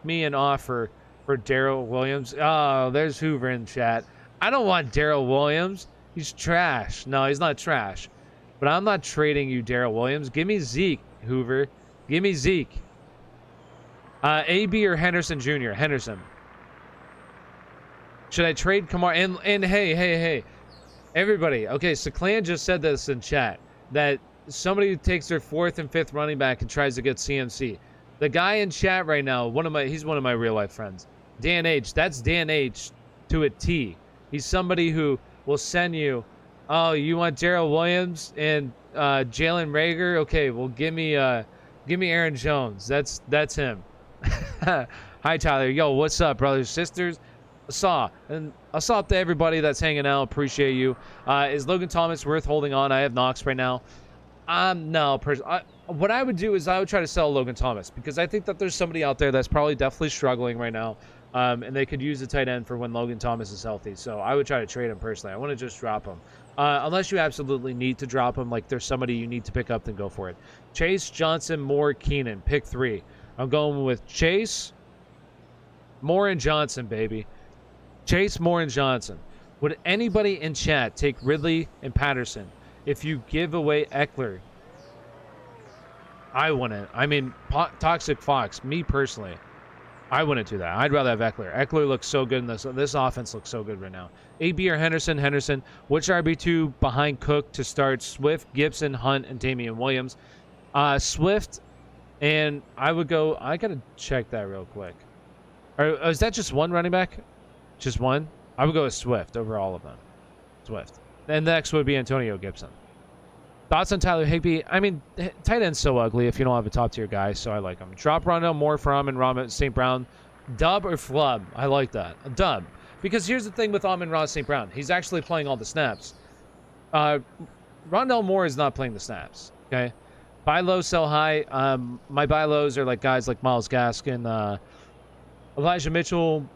Speaker 1: me an offer for Darrell Williams. Oh, there's Hoover in chat. I don't want Darrell Williams. He's trash. No, he's not trash. But I'm not trading you Darrell Williams. Give me Zeke, Hoover. Give me Zeke. AB or Henderson Jr.? Henderson. Should I trade Kamar? And hey. Everybody. Okay, so Clan just said this in chat. That somebody takes their 4th and 5th running back and tries to get CMC. The guy in chat right now, he's one of my real life friends. Dan H. That's Dan H to a T. He's somebody who will send you, oh, you want Darrell Williams and Jalen Reagor? Okay, well give me Aaron Jones. That's him. Hi Tyler. Yo, what's up, brothers, sisters? Assaf to everybody that's hanging out. Appreciate you. Is Logan Thomas worth holding on? I have Knox right now. No, what I would do is I would try to sell Logan Thomas because I think that there's somebody out there that's probably definitely struggling right now, and they could use a tight end for when Logan Thomas is healthy. So I would try to trade him personally. I want to just drop him. Unless you absolutely need to drop him, like there's somebody you need to pick up, then go for it. Chase, Johnson, Moore, Keenan. Pick 3. I'm going with Chase, Moore, and Johnson, baby. Chase, Moore, and Johnson. Would anybody in chat take Ridley and Patterson if you give away Eckler? I wouldn't. I mean, Toxic Fox, me personally, I wouldn't do that. I'd rather have Eckler. Eckler looks so good in this. This offense looks so good right now. AB or Henderson? Henderson. Which RB2 behind Cook to start? Swift, Gibson, Hunt, and Damian Williams. Swift, and I would go. I got to check that real quick. Is that just one running back? Just one? I would go with Swift over all of them. Swift. And next would be Antonio Gibson. Thoughts on Tyler Higbee? I mean, tight end's so ugly if you don't have a top-tier guy, so I like him. Drop Rondale Moore for Amon-Ra St. Brown. Dub or flub? I like that. A dub. Because here's the thing with Amon-Ra St. Brown. He's actually playing all the snaps. Rondale Moore is not playing the snaps, okay? Buy low, sell high. My buy lows are like guys like Myles Gaskin, Elijah Mitchell.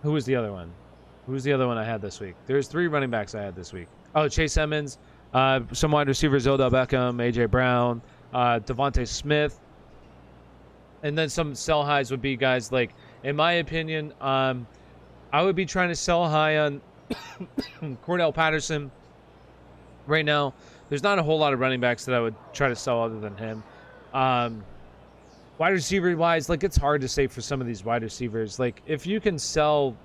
Speaker 1: Who was the other one? Who's the other one I had this week? There's 3 running backs I had this week. Oh, Chase Edmonds, some wide receivers, Odell Beckham, A.J. Brown, Devontae Smith. And then some sell highs would be guys like, in my opinion, I would be trying to sell high on Cordell Patterson. Right now, there's not a whole lot of running backs that I would try to sell other than him. Wide receiver wise, like, it's hard to say for some of these wide receivers. Like, if you can sell,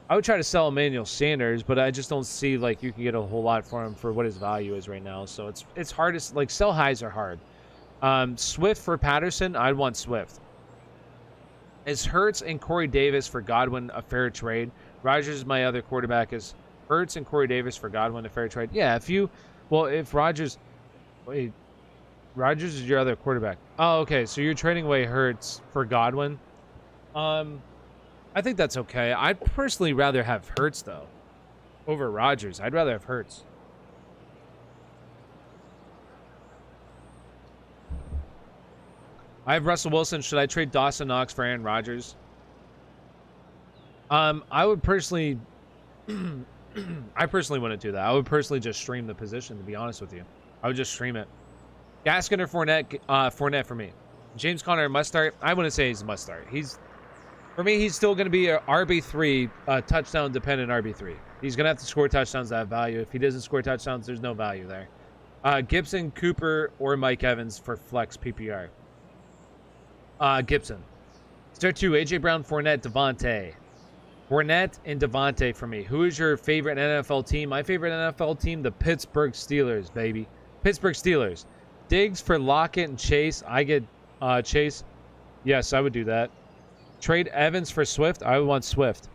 Speaker 1: I would try to sell Emmanuel Sanders, but I just don't see like you can get a whole lot for him for what his value is right now. So it's hard to, like, sell highs are hard. Swift for Patterson, I'd want Swift. Is Hurts and Corey Davis for Godwin a fair trade? Rodgers is my other quarterback. Is Hurts and Corey Davis for Godwin a fair trade? Yeah, if Rodgers, wait, Rodgers is your other quarterback. Oh, okay, so you're trading away Hurts for Godwin. I think that's okay. I'd personally rather have Hurts, though, over Rodgers. I'd rather have Hurts. I have Russell Wilson. Should I trade Dawson Knox for Aaron Rodgers? I would personally... I personally wouldn't do that. I would personally just stream the position, to be honest with you. I would just stream it. Gaskin or Fournette? Fournette for me. James Conner, must start? I wouldn't say he's a must start. For me, he's still going to be a RB3, touchdown-dependent RB3. He's going to have to score touchdowns that have value. If he doesn't score touchdowns, there's no value there. Gibson, Cooper, or Mike Evans for flex PPR. Gibson. Start 2, A.J. Brown, Fournette, Javonte. Fournette and Javonte for me. Who is your favorite NFL team? My favorite NFL team, the Pittsburgh Steelers, baby. Pittsburgh Steelers. Diggs for Lockett and Chase. I get Chase. Yes, I would do that. Trade Evans for Swift. I would want Swift.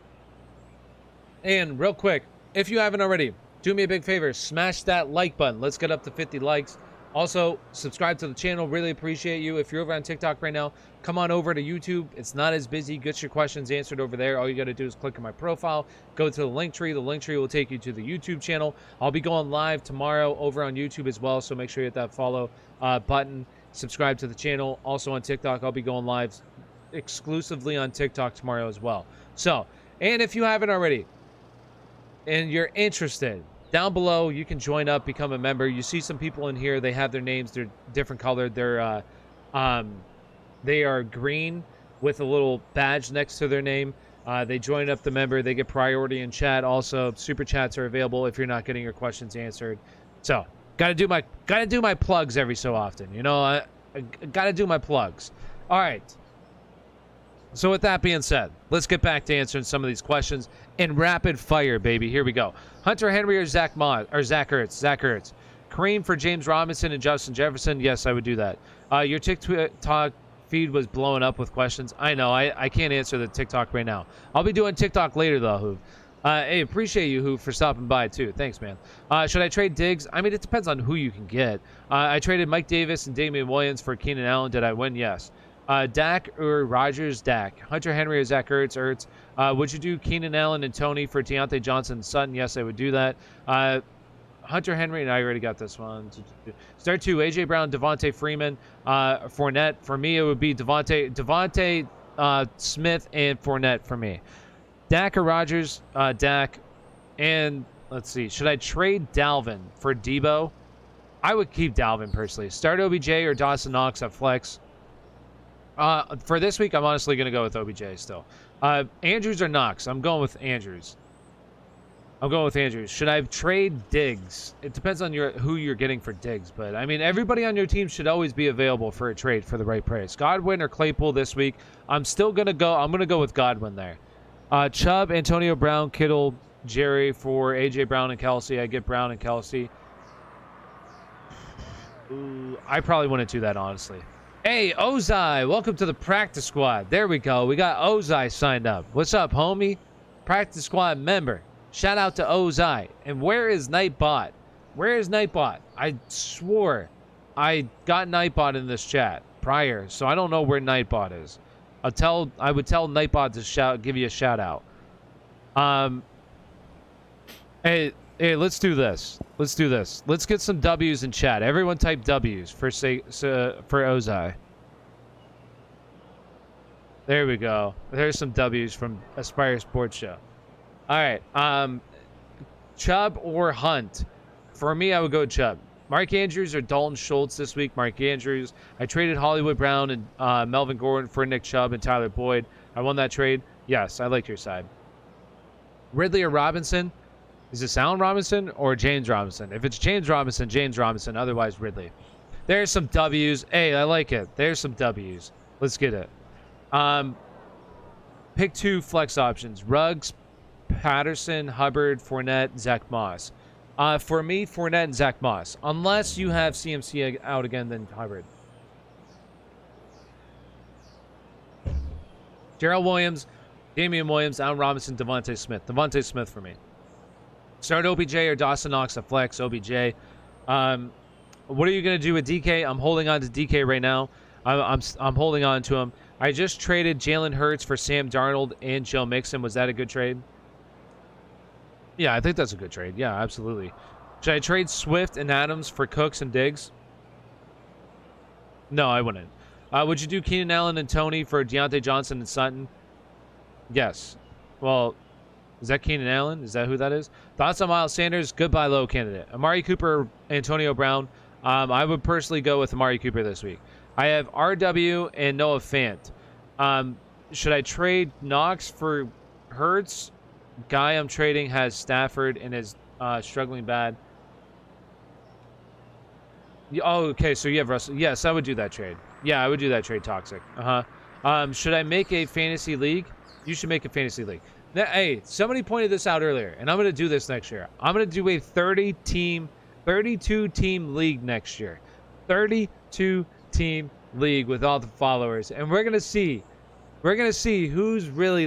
Speaker 1: And real quick, if you haven't already, do me a big favor. Smash that like button. Let's get up to 50 likes. Also, subscribe to the channel. Really appreciate you. If you're over on TikTok right now, come on over to YouTube. It's not as busy. Get your questions answered over there. All you got to do is click on my profile. Go to the link tree. The link tree will take you to the YouTube channel. I'll be going live tomorrow over on YouTube as well, so make sure you hit that follow button. Subscribe to the channel. Also on TikTok, I'll be going live exclusively on TikTok tomorrow as well. So, and if you haven't already and you're interested, down below you can join up, become a member. You see some people in here, they have their names, they're different colored. They are green with a little badge next to their name. They join up the member, they get priority in chat. Also, super chats are available if you're not getting your questions answered. So gotta do my plugs every so often, you know. I gotta do my plugs. All right, so with that being said, let's get back to answering some of these questions in rapid fire, baby. Here we go. Hunter Henry or Zach Ertz? Zach Ertz. Kareem for James Robinson and Justin Jefferson? Yes, I would do that. Your TikTok feed was blowing up with questions. I know. I can't answer the TikTok right now. I'll be doing TikTok later, though, Hoove. Hey, appreciate you, Hoove, for stopping by, too. Thanks, man. Should I trade Diggs? I mean, it depends on who you can get. I traded Mike Davis and Damian Williams for Keenan Allen. Did I win? Yes. Dak or Rodgers? Dak. Hunter Henry or Zach Ertz? Ertz. Would you do Keenan Allen and Tony for Deontay Johnson and Sutton? Yes, I would do that. Hunter Henry, and I already got this one. Start 2, A.J. Brown, Devontae Freeman, Fournette. For me, it would be Devontae Smith and Fournette for me. Dak or Rodgers? Dak. And let's see. Should I trade Dalvin for Debo? I would keep Dalvin personally. Start OBJ or Dawson Knox at flex. For this week, I'm honestly going to go with OBJ still. Andrews or Knox? I'm going with Andrews. Should I trade Diggs? It depends on who you're getting for Diggs, but I mean, everybody on your team should always be available for a trade for the right price. Godwin or Claypool this week? I'm going to go with Godwin there. Chubb, Antonio Brown, Kittle, Jerry for AJ Brown and Kelsey. I get Brown and Kelsey. Ooh, I probably wouldn't do that, honestly. Hey, Ozai, welcome to the practice squad. There we go. We got Ozai signed up. What's up, homie? Practice squad member. Shout out to Ozai. And where is Nightbot? I swore I got Nightbot in this chat prior, so I don't know where Nightbot is. I would tell Nightbot to give you a shout out. Hey, let's do this. Let's get some W's in chat. Everyone type W's for Ozai. There we go. There's some W's from Aspire Sports Show. All right. Chubb or Hunt? For me, I would go Chubb. Mark Andrews or Dalton Schultz this week? Mark Andrews. I traded Hollywood Brown and Melvin Gordon for Nick Chubb and Tyler Boyd. I won that trade. Yes, I like your side. Ridley or Robinson? Is it Allen Robinson or James Robinson? If it's James Robinson, James Robinson. Otherwise, Ridley. There's some W's. Hey, I like it. There's some W's. Let's get it. Pick 2 flex options. Ruggs, Patterson, Hubbard, Fournette, Zach Moss. For me, Fournette and Zach Moss. Unless you have CMC out again, then Hubbard. Gerald Williams, Damian Williams, Allen Robinson, Devontae Smith. Devontae Smith for me. Start OBJ or Dawson Knox at flex. OBJ. What are you going to do with DK? I'm holding on to DK right now. I'm holding on to him. I just traded Jalen Hurts for Sam Darnold and Joe Mixon. Was that a good trade? Yeah, I think that's a good trade. Yeah, absolutely. Should I trade Swift and Adams for Cooks and Diggs? No, I wouldn't. Would you do Keenan Allen and Tony for Deontay Johnson and Sutton? Yes. Well, is that Keenan Allen? Is that who that is? Thoughts on Miles Sanders? Goodbye, low candidate. Amari Cooper, Antonio Brown. I would personally go with Amari Cooper this week. I have RW and Noah Fant. Should I trade Knox for Hurts? Guy I'm trading has Stafford and is struggling bad. Oh, okay. So you have Russell. Yes, I would do that trade. Yeah, I would do that trade. Toxic. Should I make a fantasy league? You should make a fantasy league. Now, hey, somebody pointed this out earlier, and I'm going to do this next year. I'm going to do a 32-team league next year. 32-team league with all the followers, and we're going to see who's really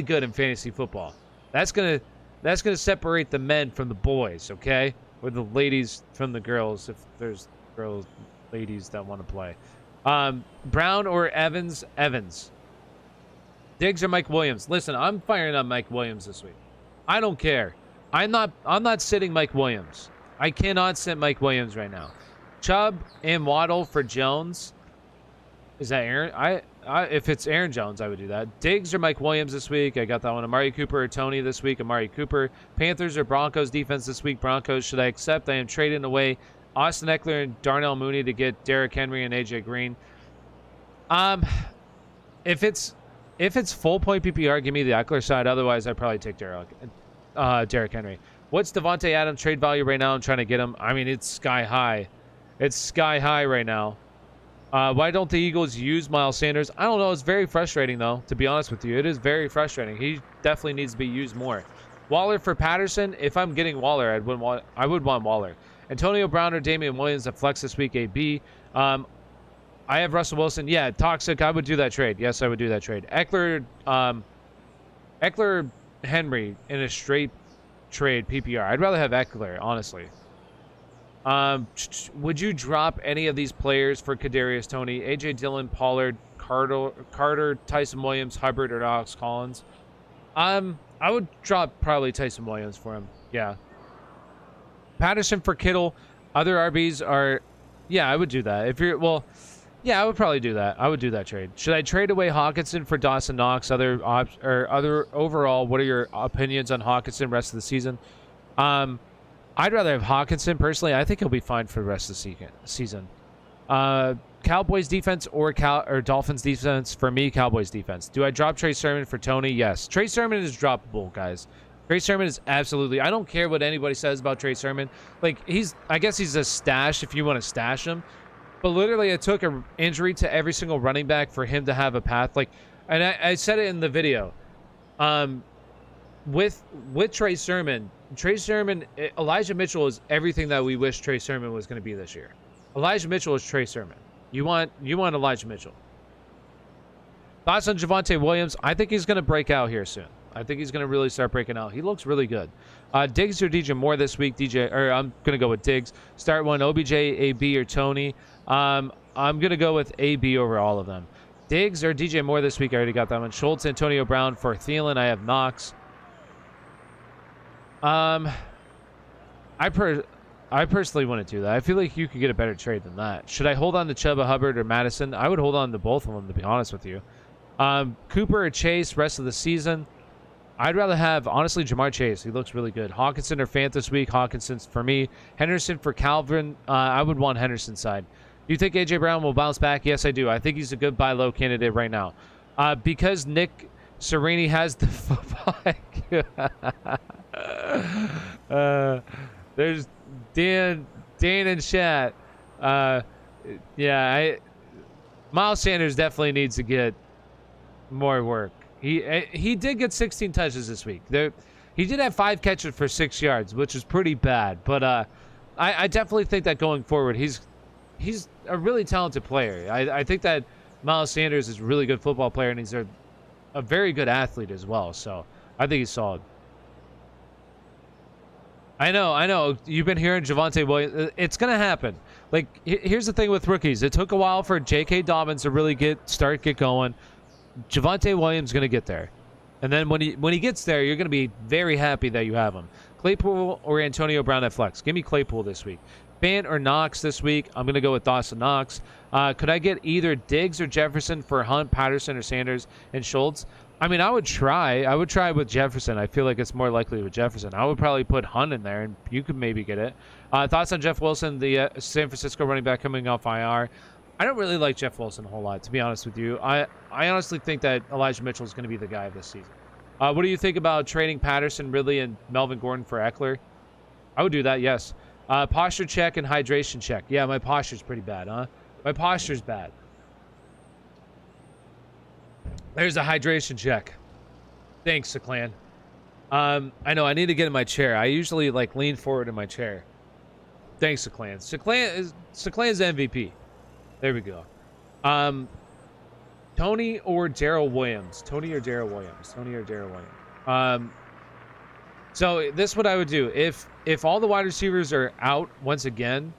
Speaker 1: good in fantasy football. That's going to separate the men from the boys, okay? Or the ladies from the girls, if there's ladies that want to play. Brown or Evans? Evans. Diggs or Mike Williams? Listen, I'm firing on Mike Williams this week. I don't care. I'm not sitting Mike Williams. I cannot sit Mike Williams right now. Chubb and Waddle for Jones. Is that Aaron? If it's Aaron Jones, I would do that. Diggs or Mike Williams this week? I got that one. Amari Cooper or Tony this week? Amari Cooper. Panthers or Broncos defense this week? Broncos. Should I accept? I am trading away Austin Eckler and Darnell Mooney to get Derrick Henry and AJ Green. If it's full point PPR, give me the Eckler side. Otherwise, I'd probably take Derrick Henry. What's Devontae Adams trade value right now? I'm trying to get him. I mean, it's sky high. It's sky high right now. Why don't the Eagles use Miles Sanders? I don't know. It's very frustrating, though, to be honest with you. It is very frustrating. He definitely needs to be used more. Waller for Patterson. If I'm getting Waller, I would want Waller. Antonio Brown or Damian Williams at flex this week, AB. I have Russell Wilson. Yeah, toxic. I would do that trade. Yes, I would do that trade. Eckler Henry in a straight trade PPR. I'd rather have Eckler, honestly. Would you drop any of these players for Kadarius Toney, AJ Dillon, Pollard, Carter, Tyson Williams, Hubbard, or Alex Collins? I would drop probably Tyson Williams for him. Yeah. Patterson for Kittle. Other RBs are, yeah, I would do that. Yeah, I would probably do that. I would do that trade. Should I trade away Hawkinson for Dawson Knox? Other overall, what are your opinions on Hawkinson rest of the season? I'd rather have Hawkinson personally. I think he'll be fine for the rest of the season. Cowboys defense or Dolphins defense? For me, Cowboys defense. Do I drop Trey Sermon for Tony? Yes. Trey Sermon is droppable, guys. Trey Sermon is absolutely. I don't care what anybody says about Trey Sermon. Like I guess he's a stash if you want to stash him. But literally, it took an injury to every single running back for him to have a path. Like, and I said it in the video. With Trey Sermon, Elijah Mitchell is everything that we wish Trey Sermon was going to be this year. Elijah Mitchell is Trey Sermon. You want Elijah Mitchell. Thoughts on Javonte Williams? I think he's going to break out here soon. I think he's going to really start breaking out. He looks really good. Diggs or DJ Moore this week? I'm going to go with Diggs. Start one, OBJ, AB, or Tony. I'm going to go with AB over all of them. Diggs or DJ Moore this week? I already got that one. Schultz, Antonio Brown for Thielen. I have Knox. I personally wouldn't do that. I feel like you could get a better trade than that. Should I hold on to Chubb, Hubbard, or Madison? I would hold on to both of them, to be honest with you. Cooper or Chase rest of the season? I'd rather have, honestly, Jamar Chase. He looks really good. Hawkinson or Fant this week? Hawkinson's for me. Henderson for Calvin. I would want Henderson's side. Do you think A.J. Brown will bounce back? Yes, I do. I think he's a good buy low candidate right now. Because Nick Sirianni has the football. There's Dan in chat. Yeah, Miles Sanders definitely needs to get more work. He did get 16 touches this week. He did have 5 catches for 6 yards, which is pretty bad. But I definitely think that going forward, he's a really talented player. I think that Miles Sanders is a really good football player, and he's a very good athlete as well. So I think he's solid. I know. You've been hearing Javonte Williams. It's going to happen. Like, here's the thing with rookies. It took a while for J.K. Dobbins to really get going. Javonte Williams is going to get there. And then when he gets there, you're going to be very happy that you have him. Claypool or Antonio Brown at flex? Give me Claypool this week. Fant or Knox this week? I'm going to go with Dawson Knox. Could I get either Diggs or Jefferson for Hunt, Patterson, or Sanders and Schultz? I mean, I would try. I would try with Jefferson. I feel like it's more likely with Jefferson. I would probably put Hunt in there, and you could maybe get it. Thoughts on Jeff Wilson, the San Francisco running back coming off IR? I don't really like Jeff Wilson a whole lot, to be honest with you. I honestly think that Elijah Mitchell is going to be the guy of this season. What do you think about trading Patterson, Ridley, and Melvin Gordon for Eckler? I would do that, yes. Posture check and hydration check. Yeah, my posture's pretty bad, huh? My posture's bad. There's a hydration check. Thanks, Seclan. I know I need to get in my chair. I usually lean forward in my chair. Thanks, Seclan. Seclan's MVP. There we go. Tony or Darrell Williams? Tony or Darrell Williams? So this is what I would do. If all the wide receivers are out once again,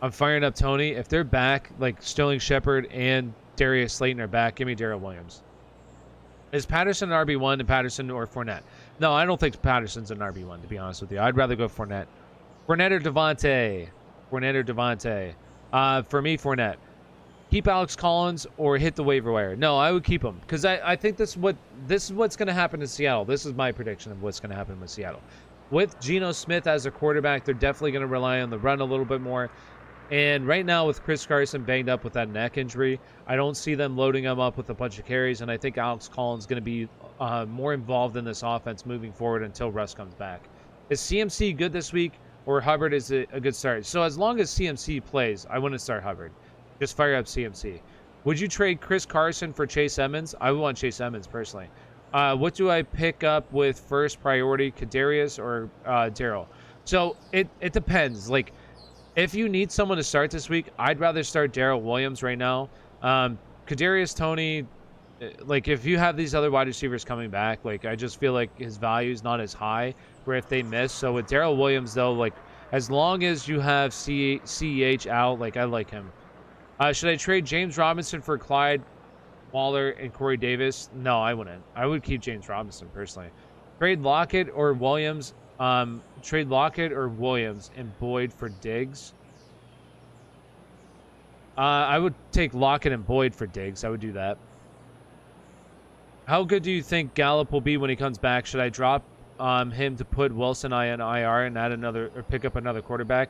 Speaker 1: I'm firing up Tony. If they're back, like Sterling Shepard and Darius Slayton are back, give me Darrell Williams. Is Patterson an RB1 and Patterson or Fournette? No, I don't think Patterson's an RB1, to be honest with you. I'd rather go Fournette. Fournette or Devontae? For me, Fournette. Keep Alex Collins or hit the waiver wire? No, I would keep him because I think this is what's going to happen in Seattle. This is my prediction of what's going to happen with Seattle. With Geno Smith as a quarterback, they're definitely going to rely on the run a little bit more. And right now with Chris Carson banged up with that neck injury, I don't see them loading him up with a bunch of carries, and I think Alex Collins is going to be more involved in this offense moving forward until Russ comes back. Is CMC good this week, or Hubbard is a good start? So as long as CMC plays, I wouldn't start Hubbard. Just fire up CMC. Would you trade Chris Carson for Chase Edmonds? I would want Chase Edmonds personally. What do I pick up with first priority, Kadarius or Darrell? So it depends. Like, if you need someone to start this week, I'd rather start Darrell Williams right now. Kadarius Toney, like if you have these other wide receivers coming back, like I just feel like his value is not as high where if they miss. So with Darrell Williams though, like as long as you have CEH out, like I like him. Should I trade James Robinson for Clyde Waller and Corey Davis? No, I wouldn't. I would keep James Robinson personally. Trade Lockett or Williams. Trade Lockett or Williams and Boyd for Diggs. I would take Lockett and Boyd for Diggs. I would do that. How good do you think Gallup will be when he comes back? Should I drop him to put Wilson in IR and add another or pick up another quarterback?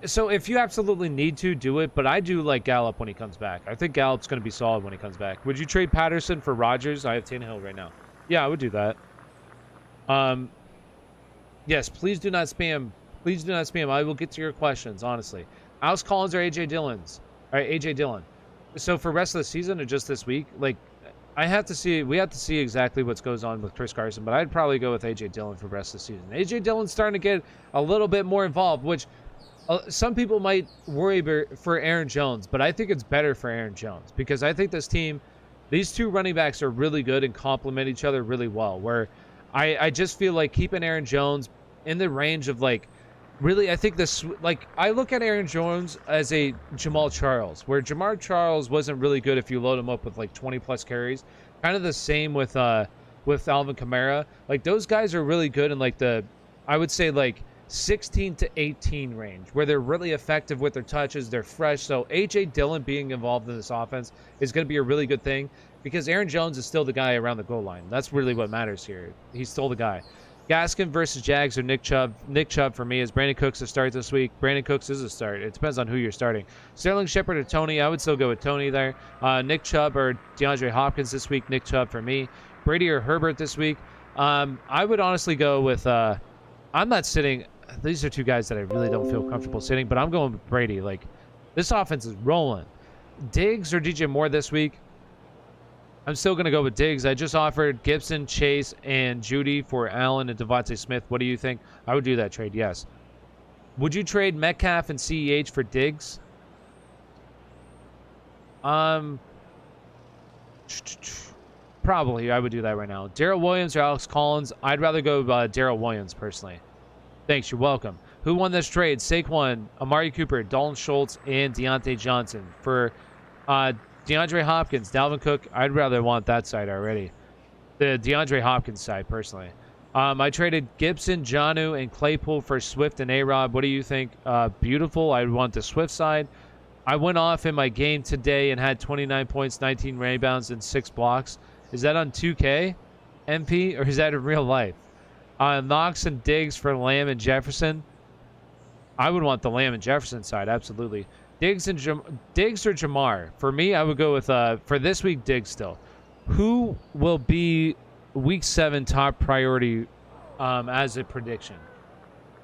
Speaker 1: So if you absolutely need to, do it. But I do like Gallup when he comes back. I think Gallup's going to be solid when he comes back. Would you trade Patterson for Rodgers? I have Tannehill right now. Yeah, I would do that. Yes, please do not spam. Please do not spam. I will get to your questions, honestly. Alex Collins or AJ Dillon's? All right, AJ Dillon. So for rest of the season or just this week, like we have to see exactly what goes on with Chris Carson, but I'd probably go with AJ Dillon for the rest of the season. AJ Dillon's starting to get a little bit more involved, which some people might worry for Aaron Jones, but I think it's better for Aaron Jones because I think this team, these two running backs are really good and complement each other really well, where I just feel like keeping Aaron Jones in the range of like, really, I think this, like, I look at Aaron Jones as a Jamal Charles, where Jamal Charles wasn't really good if you load him up with like 20 plus carries. Kind of the same with Alvin Kamara. Like those guys are really good in like I would say like 16 to 18 range, where they're really effective with their touches. They're fresh. So AJ Dillon being involved in this offense is going to be a really good thing because Aaron Jones is still the guy around the goal line. That's really what matters here. He's still the guy. Gaskin versus Jags or Nick Chubb. Nick Chubb for me. Is Brandon Cooks a start this week? Brandon Cooks is a start. It depends on who you're starting. Sterling Shepard or Tony. I would still go with Tony there. Nick Chubb or DeAndre Hopkins this week. Nick Chubb for me. Brady or Herbert this week. I would honestly go with I'm not sitting. These are two guys that I really don't feel comfortable sitting, but I'm going with Brady. Like, this offense is rolling. Diggs or DJ Moore this week? I'm still going to go with Diggs. I just offered Gibson, Chase, and Judy for Allen and Devontae Smith. What do you think? I would do that trade, yes. Would you trade Metcalf and CEH for Diggs? Probably. I would do that right now. Darrell Williams or Alex Collins? I'd rather go Darrell Williams, personally. Thanks. You're welcome. Who won this trade? Saquon, Amari Cooper, Dalton Schultz, and Deontay Johnson. For DeAndre Hopkins, Dalvin Cook, I'd rather want that side already. The DeAndre Hopkins side, personally. I traded Gibson, Jonnu, and Claypool for Swift and A-Rob. What do you think? Beautiful. I want the Swift side. I went off in my game today and had 29 points, 19 rebounds, and 6 blocks. Is that on 2K, MP, or is that in real life? Knox and Diggs for Lamb and Jefferson. I would want the Lamb and Jefferson side, absolutely. Diggs or Jamar? For me, I would go with, for this week, Diggs still. Who will be Week 7 top priority as a prediction?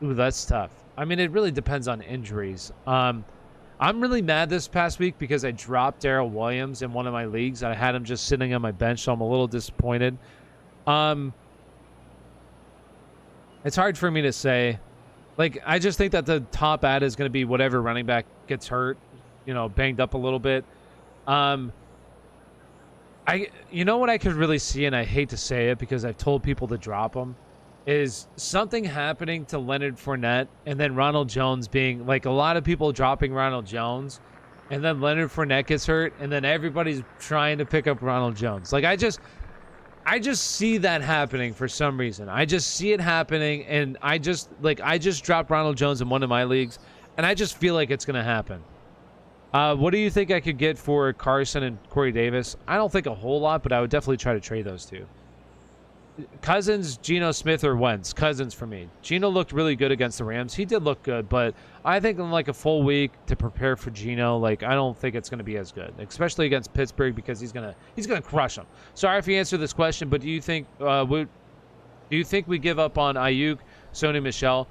Speaker 1: Ooh, that's tough. I mean, it really depends on injuries. I'm really mad this past week because I dropped Darrell Williams in one of my leagues. I had him just sitting on my bench, so I'm a little disappointed. It's hard for me to say. Like, I just think that the top ad is going to be whatever running back gets hurt, banged up a little bit. You know what I could really see, and I hate to say it because I've told people to drop him, is something happening to Leonard Fournette and then Ronald Jones being, like, a lot of people dropping Ronald Jones, and then Leonard Fournette gets hurt, and then everybody's trying to pick up Ronald Jones. Like, I just see that happening for some reason. I just see it happening, and I just dropped Ronald Jones in one of my leagues, and I just feel like it's going to happen. What do you think I could get for Carson and Corey Davis? I don't think a whole lot, but I would definitely try to trade those two. Cousins, Geno Smith, or Wentz? Cousins for me. Geno looked really good against the Rams. He did look good, but I think in like a full week to prepare for Geno, like I don't think it's going to be as good, especially against Pittsburgh because he's gonna crush them. Sorry if you answered this question, but do you think we give up on Ayuk, Sony Michel?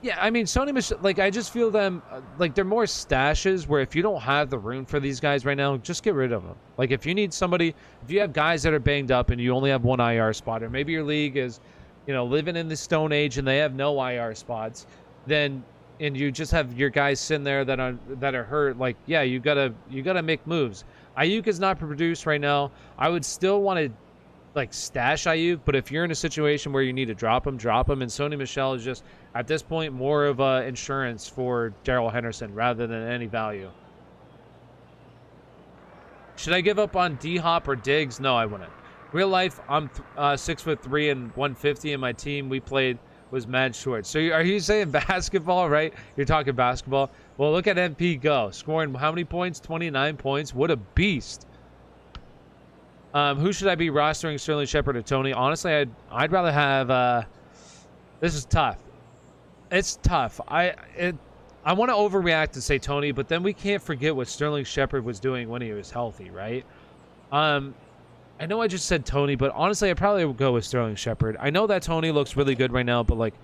Speaker 1: Yeah, I mean, Sony Michel, like, I just feel them, like, they're more stashes where if you don't have the room for these guys right now, just get rid of them. Like, if you need somebody, if you have guys that are banged up and you only have one IR spot, or maybe your league is, living in the Stone Age and they have no IR spots, then, and you just have your guys sitting there that are hurt, like, yeah, you gotta make moves. Ayuk is not produced right now. I would still want to, like, stash Ayuk, but if you're in a situation where you need to drop him, and Sony Michel is just, at this point, more of insurance for Darrell Henderson rather than any value. Should I give up on D-Hop or Diggs? No, I wouldn't. Real life, I'm 6'3" and 150, and my team we played was mad short. So are you saying basketball, right? You're talking basketball. Well, look at MP go. Scoring how many points? 29 points. What a beast. Who should I be rostering, Sterling Shepard or Tony? Honestly, I'd rather have... this is tough. It's tough. I want to overreact and say Tony, but then we can't forget what Sterling Shepard was doing when he was healthy, right? I know I just said Tony, but honestly, I probably would go with Sterling Shepard. I know that Tony looks really good right now, but, like,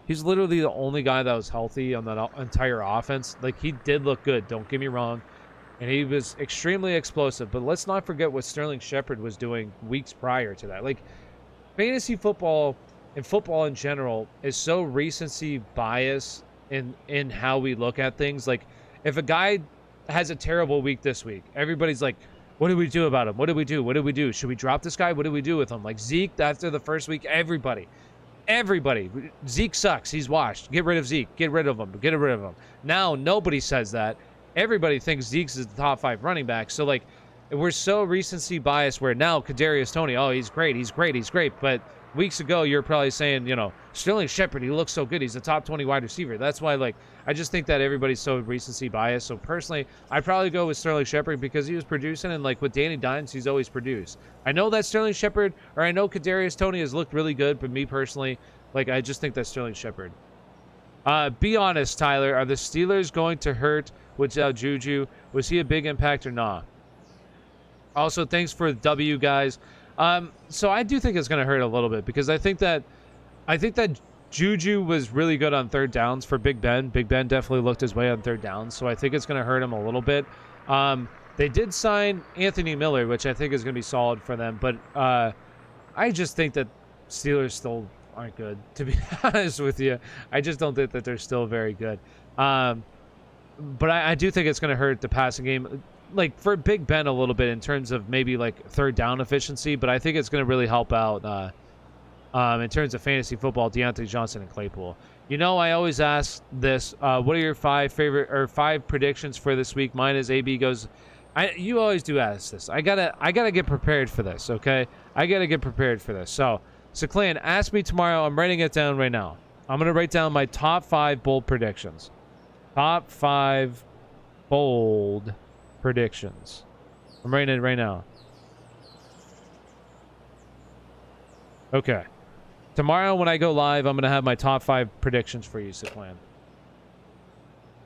Speaker 1: he's literally the only guy that was healthy on that entire offense. Like, he did look good, don't get me wrong. And he was extremely explosive. But let's not forget what Sterling Shepard was doing weeks prior to that. Like, fantasy football and football in general is so recency bias in how we look at things. Like, if a guy has a terrible week this week, everybody's like, what do we do about him? What do we do? What do we do? Should we drop this guy? What do we do with him? Like, Zeke, after the first week, everybody. Zeke sucks. He's washed. Get rid of Zeke. Get rid of him. Get rid of him. Now, nobody says that. Everybody thinks Zeke's is the top 5 running back. So, like, we're so recency biased where now Kadarius Toney, oh, he's great. But weeks ago, you're probably saying, Sterling Shepard, he looks so good. He's a top 20 wide receiver. That's why, like, I just think that everybody's so recency biased. So, personally, I'd probably go with Sterling Shepard because he was producing. And, like, with Danny Dimes, he's always produced. I know that Sterling Shepard, or I know Kadarius Toney has looked really good. But me, personally, like, I just think that Sterling Shepard. Be honest, Tyler. Are the Steelers going to hurt without Juju? Was he a big impact or not? Also, thanks for the W, guys. So I do think it's going to hurt a little bit because I think that Juju was really good on third downs for Big Ben. Big Ben definitely looked his way on third downs, so I think it's going to hurt him a little bit. They did sign Anthony Miller, which I think is going to be solid for them. But I just think that Steelers still aren't good, to be honest with you. I just don't think that they're still very good. But I do think it's going to hurt the passing game, like for Big Ben a little bit in terms of maybe like third down efficiency. But I think it's going to really help out in terms of fantasy football, Deontay Johnson and Claypool. You know, I always ask this: what are your five predictions for this week? Mine is AB goes. You always do ask this. I gotta get prepared for this. Okay, I gotta get prepared for this. So Clan, ask me tomorrow. I'm writing it down right now. I'm gonna write down my top 5 bold predictions. Top 5 bold predictions. I'm writing it right now. Okay. Tomorrow when I go live, I'm going to have my top 5 predictions for you, Clan.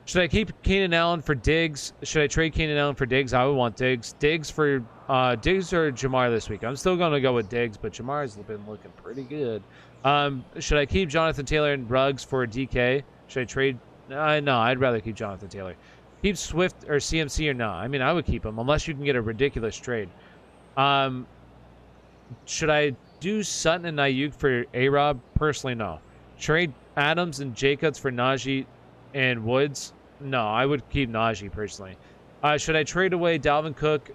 Speaker 1: Should I keep Keenan Allen for Diggs? Should I trade Keenan Allen for Diggs? I would want Diggs. Diggs or Jamar this week. I'm still going to go with Diggs, but Jamar's been looking pretty good. Should I keep Jonathan Taylor and Ruggs for DK? Should I trade? No, I'd rather keep Jonathan Taylor. Keep Swift or CMC or no? I mean, I would keep him unless you can get a ridiculous trade. Should I do Sutton and Ayuk for A-Rob? Personally, no. Trade Adams and Jacobs for Najee and Woods? No, I would keep Najee personally. Should I trade away Dalvin Cook?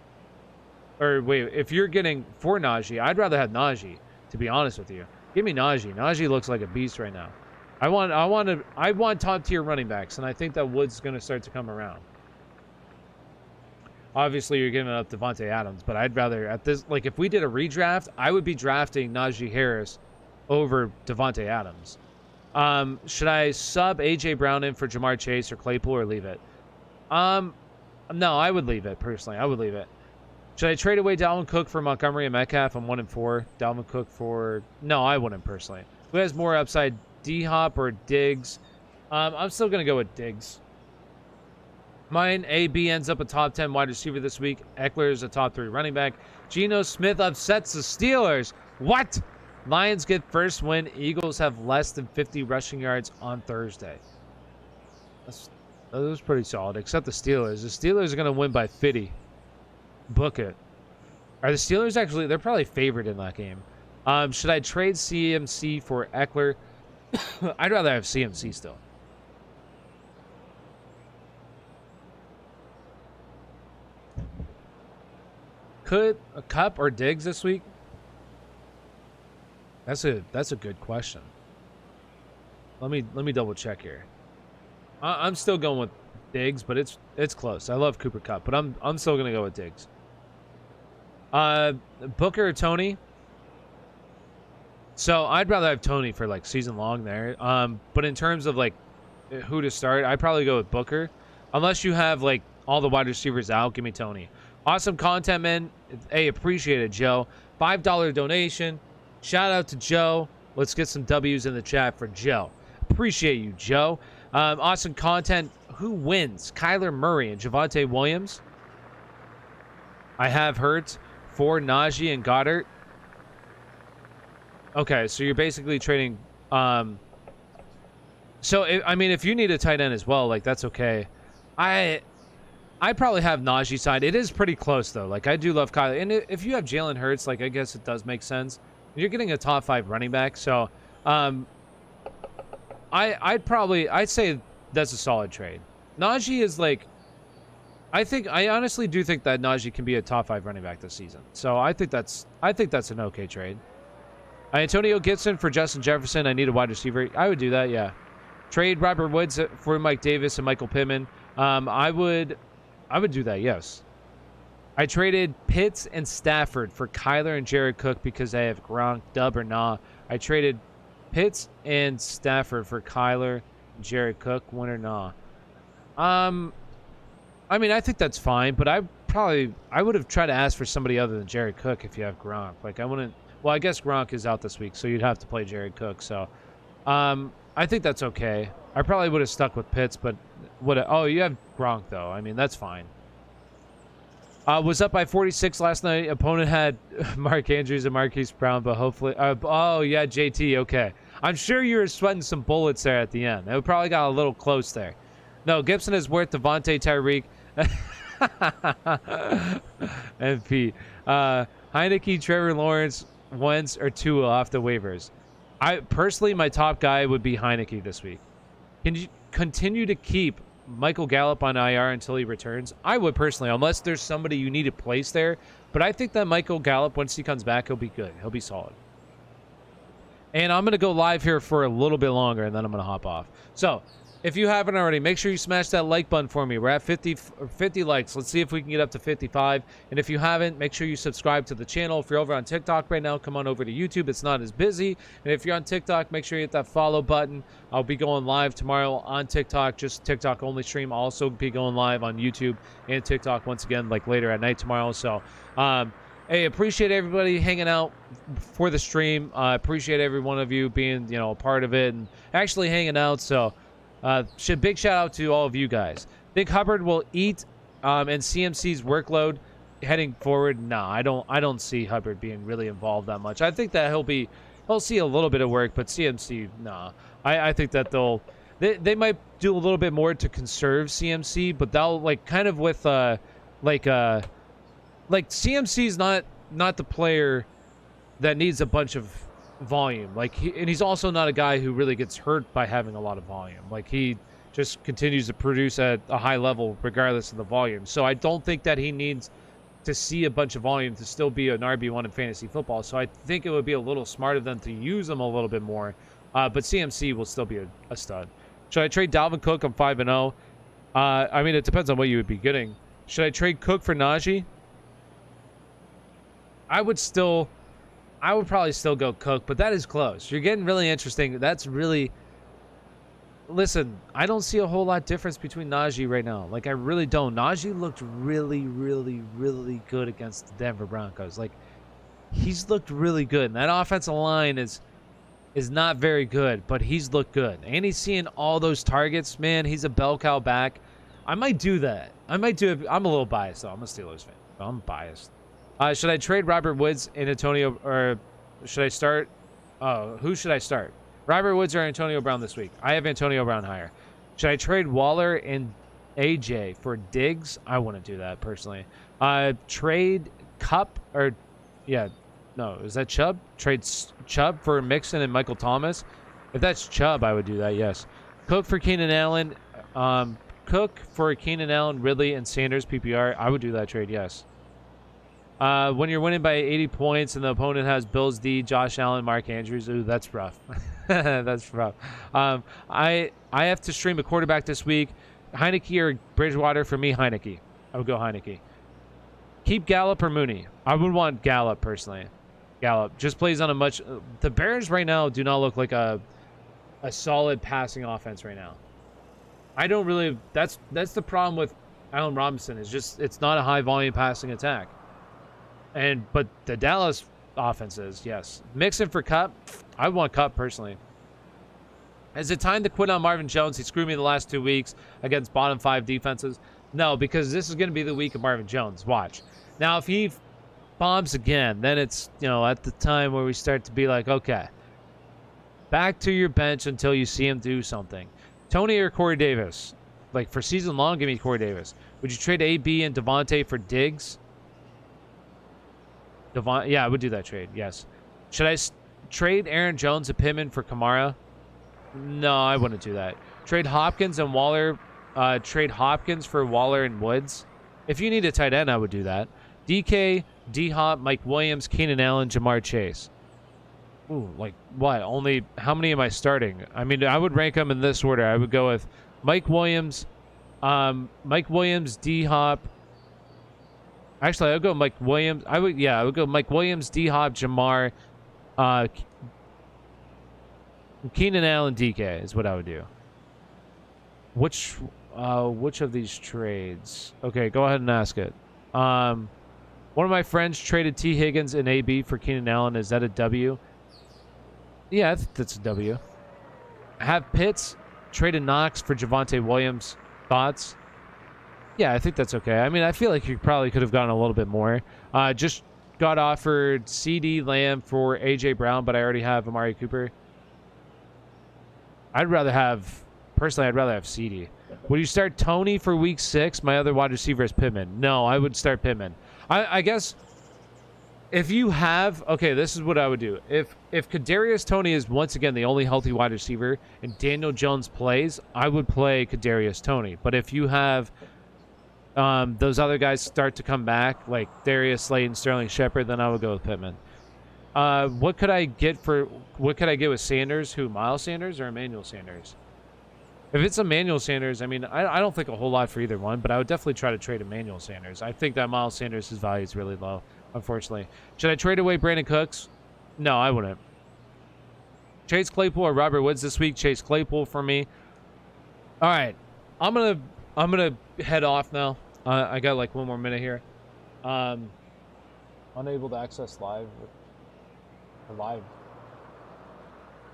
Speaker 1: Or wait, if you're getting for Najee, I'd rather have Najee, to be honest with you. Give me Najee. Najee looks like a beast right now. I want top tier running backs, and I think that Woods is going to start to come around. Obviously, you're giving up Devontae Adams, but I'd rather at this, like if we did a redraft, I would be drafting Najee Harris over Devontae Adams. Should I sub AJ Brown in for Jamar Chase or Claypool or leave it? No, I would leave it personally. I would leave it. Should I trade away Dalvin Cook for Montgomery and Metcalf? I'm 1-4. Dalvin Cook for no, I wouldn't personally. Who has more upside, D-Hop or Diggs? I'm still gonna go with Diggs. Mine, AB ends up a top 10 wide receiver this week. Eckler is a top 3 running back. Geno Smith upsets the Steelers. What? Lions get first win. Eagles have less than 50 rushing yards on Thursday. That was pretty solid, except the Steelers. The Steelers are going to win by 50. Book it. Are the Steelers actually... They're probably favored in that game. Should I trade CMC for Eckler? I'd rather have CMC still. Could a Cup or Diggs this week? That's a good question. Let me double check here. I'm still going with Diggs, but it's close. I love Cooper Kupp, but I'm still gonna go with Diggs. Booker or Tony? So I'd rather have Tony for like season long there. But in terms of like who to start, I'd probably go with Booker. Unless you have like all the wide receivers out, give me Tony. Awesome content, man. Hey, appreciate it, Joe. $5 donation. Shout out to Joe. Let's get some W's in the chat for Joe. Appreciate you, Joe. Awesome content. Who wins? Kyler Murray and Javonte Williams. I have Hurts for Najee and Goddard. Okay, so you're basically trading. I mean, if you need a tight end as well, like that's okay. I probably have Najee side. It is pretty close though. Like I do love Kyler, and if you have Jalen Hurts, like I guess it does make sense. You're getting a top 5 running back, so I'd say that's a solid trade. Najee is like, I honestly do think that Najee can be a top 5 running back this season. So I think that's an okay trade. Antonio Gibson for Justin Jefferson. I need a wide receiver. I would do that, yeah. Trade Robert Woods for Mike Davis and Michael Pittman. I would do that, yes. I traded Pitts and Stafford for Kyler and Jared Cook because they have Gronk, dub or nah. I traded Pitts and Stafford for Kyler and Jared Cook, win or nah. I mean, I think that's fine, but I would have tried to ask for somebody other than Jared Cook if you have Gronk. Like, I wouldn't... Well, I guess Gronk is out this week, so you'd have to play Jared Cook. So, I think that's okay. I probably would have stuck with Pitts, but... Oh, you have Gronk, though. I mean, that's fine. Was up by 46 last night. Opponent had Mark Andrews and Marquise Brown, but hopefully... oh, yeah, JT, okay. I'm sure you were sweating some bullets there at the end. It probably got a little close there. No, Gibson is worth Devontae, Tyreek, and Pete. Heineke, Trevor Lawrence, Wentz, or Tua off the waivers. Personally, my top guy would be Heineke this week. Can you continue to keep Michael Gallup on IR until he returns? I would personally, unless there's somebody you need to place there. But I think that Michael Gallup, once he comes back, he'll be good. He'll be solid. And I'm going to go live here for a little bit longer, and then I'm going to hop off. So, if you haven't already, make sure you smash that like button for me. We're at 50 likes. Let's see if we can get up to 55. And if you haven't, make sure you subscribe to the channel. If you're over on TikTok right now, come on over to YouTube. It's not as busy. And if you're on TikTok, make sure you hit that follow button. I'll be going live tomorrow on TikTok, just TikTok only stream. I'll also be going live on YouTube and TikTok once again, like later at night tomorrow. So, hey, appreciate everybody hanging out for the stream. Appreciate every one of you being, a part of it and actually hanging out. So, big shout out to all of you guys. Think Hubbard will eat and CMC's workload heading forward? No, I don't see Hubbard being really involved that much. I think that he'll see a little bit of work, but CMC, nah. I think that they might do a little bit more to conserve CMC, but they'll kind of with CMC's not the player that needs a bunch of volume. And he's also not a guy who really gets hurt by having a lot of volume. He just continues to produce at a high level regardless of the volume. So I don't think that he needs to see a bunch of volume to still be an RB1 in fantasy football. So I think it would be a little smart of them to use him a little bit more. But CMC will still be a stud. Should I trade Dalvin Cook? I'm 5-0. I mean, it depends on what you would be getting. Should I trade Cook for Najee? I would probably still go Cook, but that is close. You're getting really interesting. That's really... Listen, I don't see a whole lot difference between Najee right now. I really don't. Najee looked really, really, really good against the Denver Broncos. He's looked really good. And that offensive line is not very good, but he's looked good. And he's seeing all those targets. Man, he's a bell cow back. I might do that. I might do it. I'm a little biased, though. I'm a Steelers fan. I'm biased. Should I trade Robert Woods and Antonio, or should I start? Who should I start? Robert Woods or Antonio Brown this week? I have Antonio Brown higher. Should I trade Waller and AJ for Diggs? I wouldn't do that personally. Trade Cup or is that Chubb? Trade Chubb for Mixon and Michael Thomas. If that's Chubb, I would do that. Yes. Cook for Keenan Allen. Cook for Keenan Allen, Ridley, and Sanders PPR. I would do that trade. Yes. When you're winning by 80 points and the opponent has Bills D, Josh Allen, Mark Andrews, ooh, that's rough. That's rough. I have to stream a quarterback this week. Heineke or Bridgewater? For me, Heineke. I would go Heineke. Keep Gallup or Mooney? I would want Gallup personally. Gallup just plays on a much... The Bears right now do not look like a solid passing offense right now. I don't really... That's the problem with Allen Robinson. Is just it's not a high volume passing attack. But the Dallas offense is, yes. Mixon for Cup. I want Cup personally. Is it time to quit on Marvin Jones? He screwed me the last 2 weeks against bottom 5 defenses. No, because this is going to be the week of Marvin Jones. Watch. Now, if he bombs again, then it's, at the time where we start to be like, okay, back to your bench until you see him do something. Tony or Corey Davis? For season long, give me Corey Davis. Would you trade AB and Javonte for Diggs? Yeah, I would do that trade, yes. Should I trade Aaron Jones and Pittman for Kamara? No, I wouldn't do that. Trade Hopkins and Waller. Trade Hopkins for Waller and Woods. If you need a tight end, I would do that. DK, D-Hop, Mike Williams, Keenan Allen, Jamar Chase. Ooh, what? How many am I starting? I mean, I would rank them in this order. I would go with Mike Williams, D-Hop. Actually, I would go Mike Williams. I would go Mike Williams, D-Hop, Jamar, Keenan Allen, DK is what I would do. Which of these trades? Okay, go ahead and ask it. One of my friends traded T. Higgins and AB for Keenan Allen. Is that a W? Yeah, I think that's a W. Have Pitts traded Knox for Javonte Williams. Thoughts? Yeah, I think that's okay. I mean, I feel like you probably could have gotten a little bit more. Just got offered CD Lamb for AJ Brown, but I already have Amari Cooper. I'd rather have personally, I'd rather have CD. Would you start Tony for week 6? My other wide receiver is Pittman. No, I would start Pittman. I guess if you have, okay, this is what I would do. If Kadarius Toney is once again the only healthy wide receiver and Daniel Jones plays, I would play Kadarius Toney. But if you have those other guys start to come back, like Darius Slayton, Sterling Shepard, then I would go with Pittman. What could I get with Sanders? Who, Miles Sanders or Emmanuel Sanders? If it's Emmanuel Sanders, I mean, I don't think a whole lot for either one, but I would definitely try to trade Emmanuel Sanders. I think that Miles Sanders' value is really low, unfortunately. Should I trade away Brandon Cooks? No, I wouldn't. Chase Claypool or Robert Woods this week? Chase Claypool for me. All right, I'm gonna head off now. I got like 1 more minute here. Unable to access live.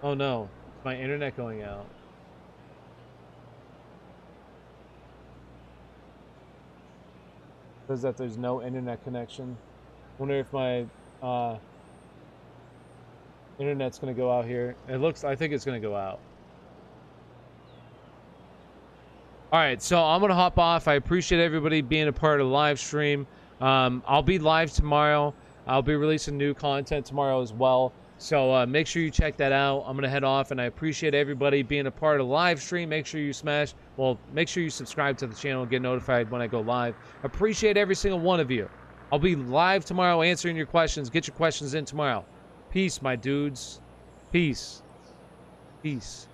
Speaker 1: Oh no, is my internet going out? Says that there's no internet connection. Wonder if my internet's gonna go out here. I think it's gonna go out. All right, so I'm gonna hop off. I appreciate everybody being a part of the live stream. I'll be live tomorrow. I'll be releasing new content tomorrow as well. So make sure you check that out. I'm going to head off, and I appreciate everybody being a part of the live stream. Make sure you subscribe to the channel and get notified when I go live. Appreciate every single one of you. I'll be live tomorrow answering your questions. Get your questions in tomorrow. Peace, my dudes. Peace. Peace.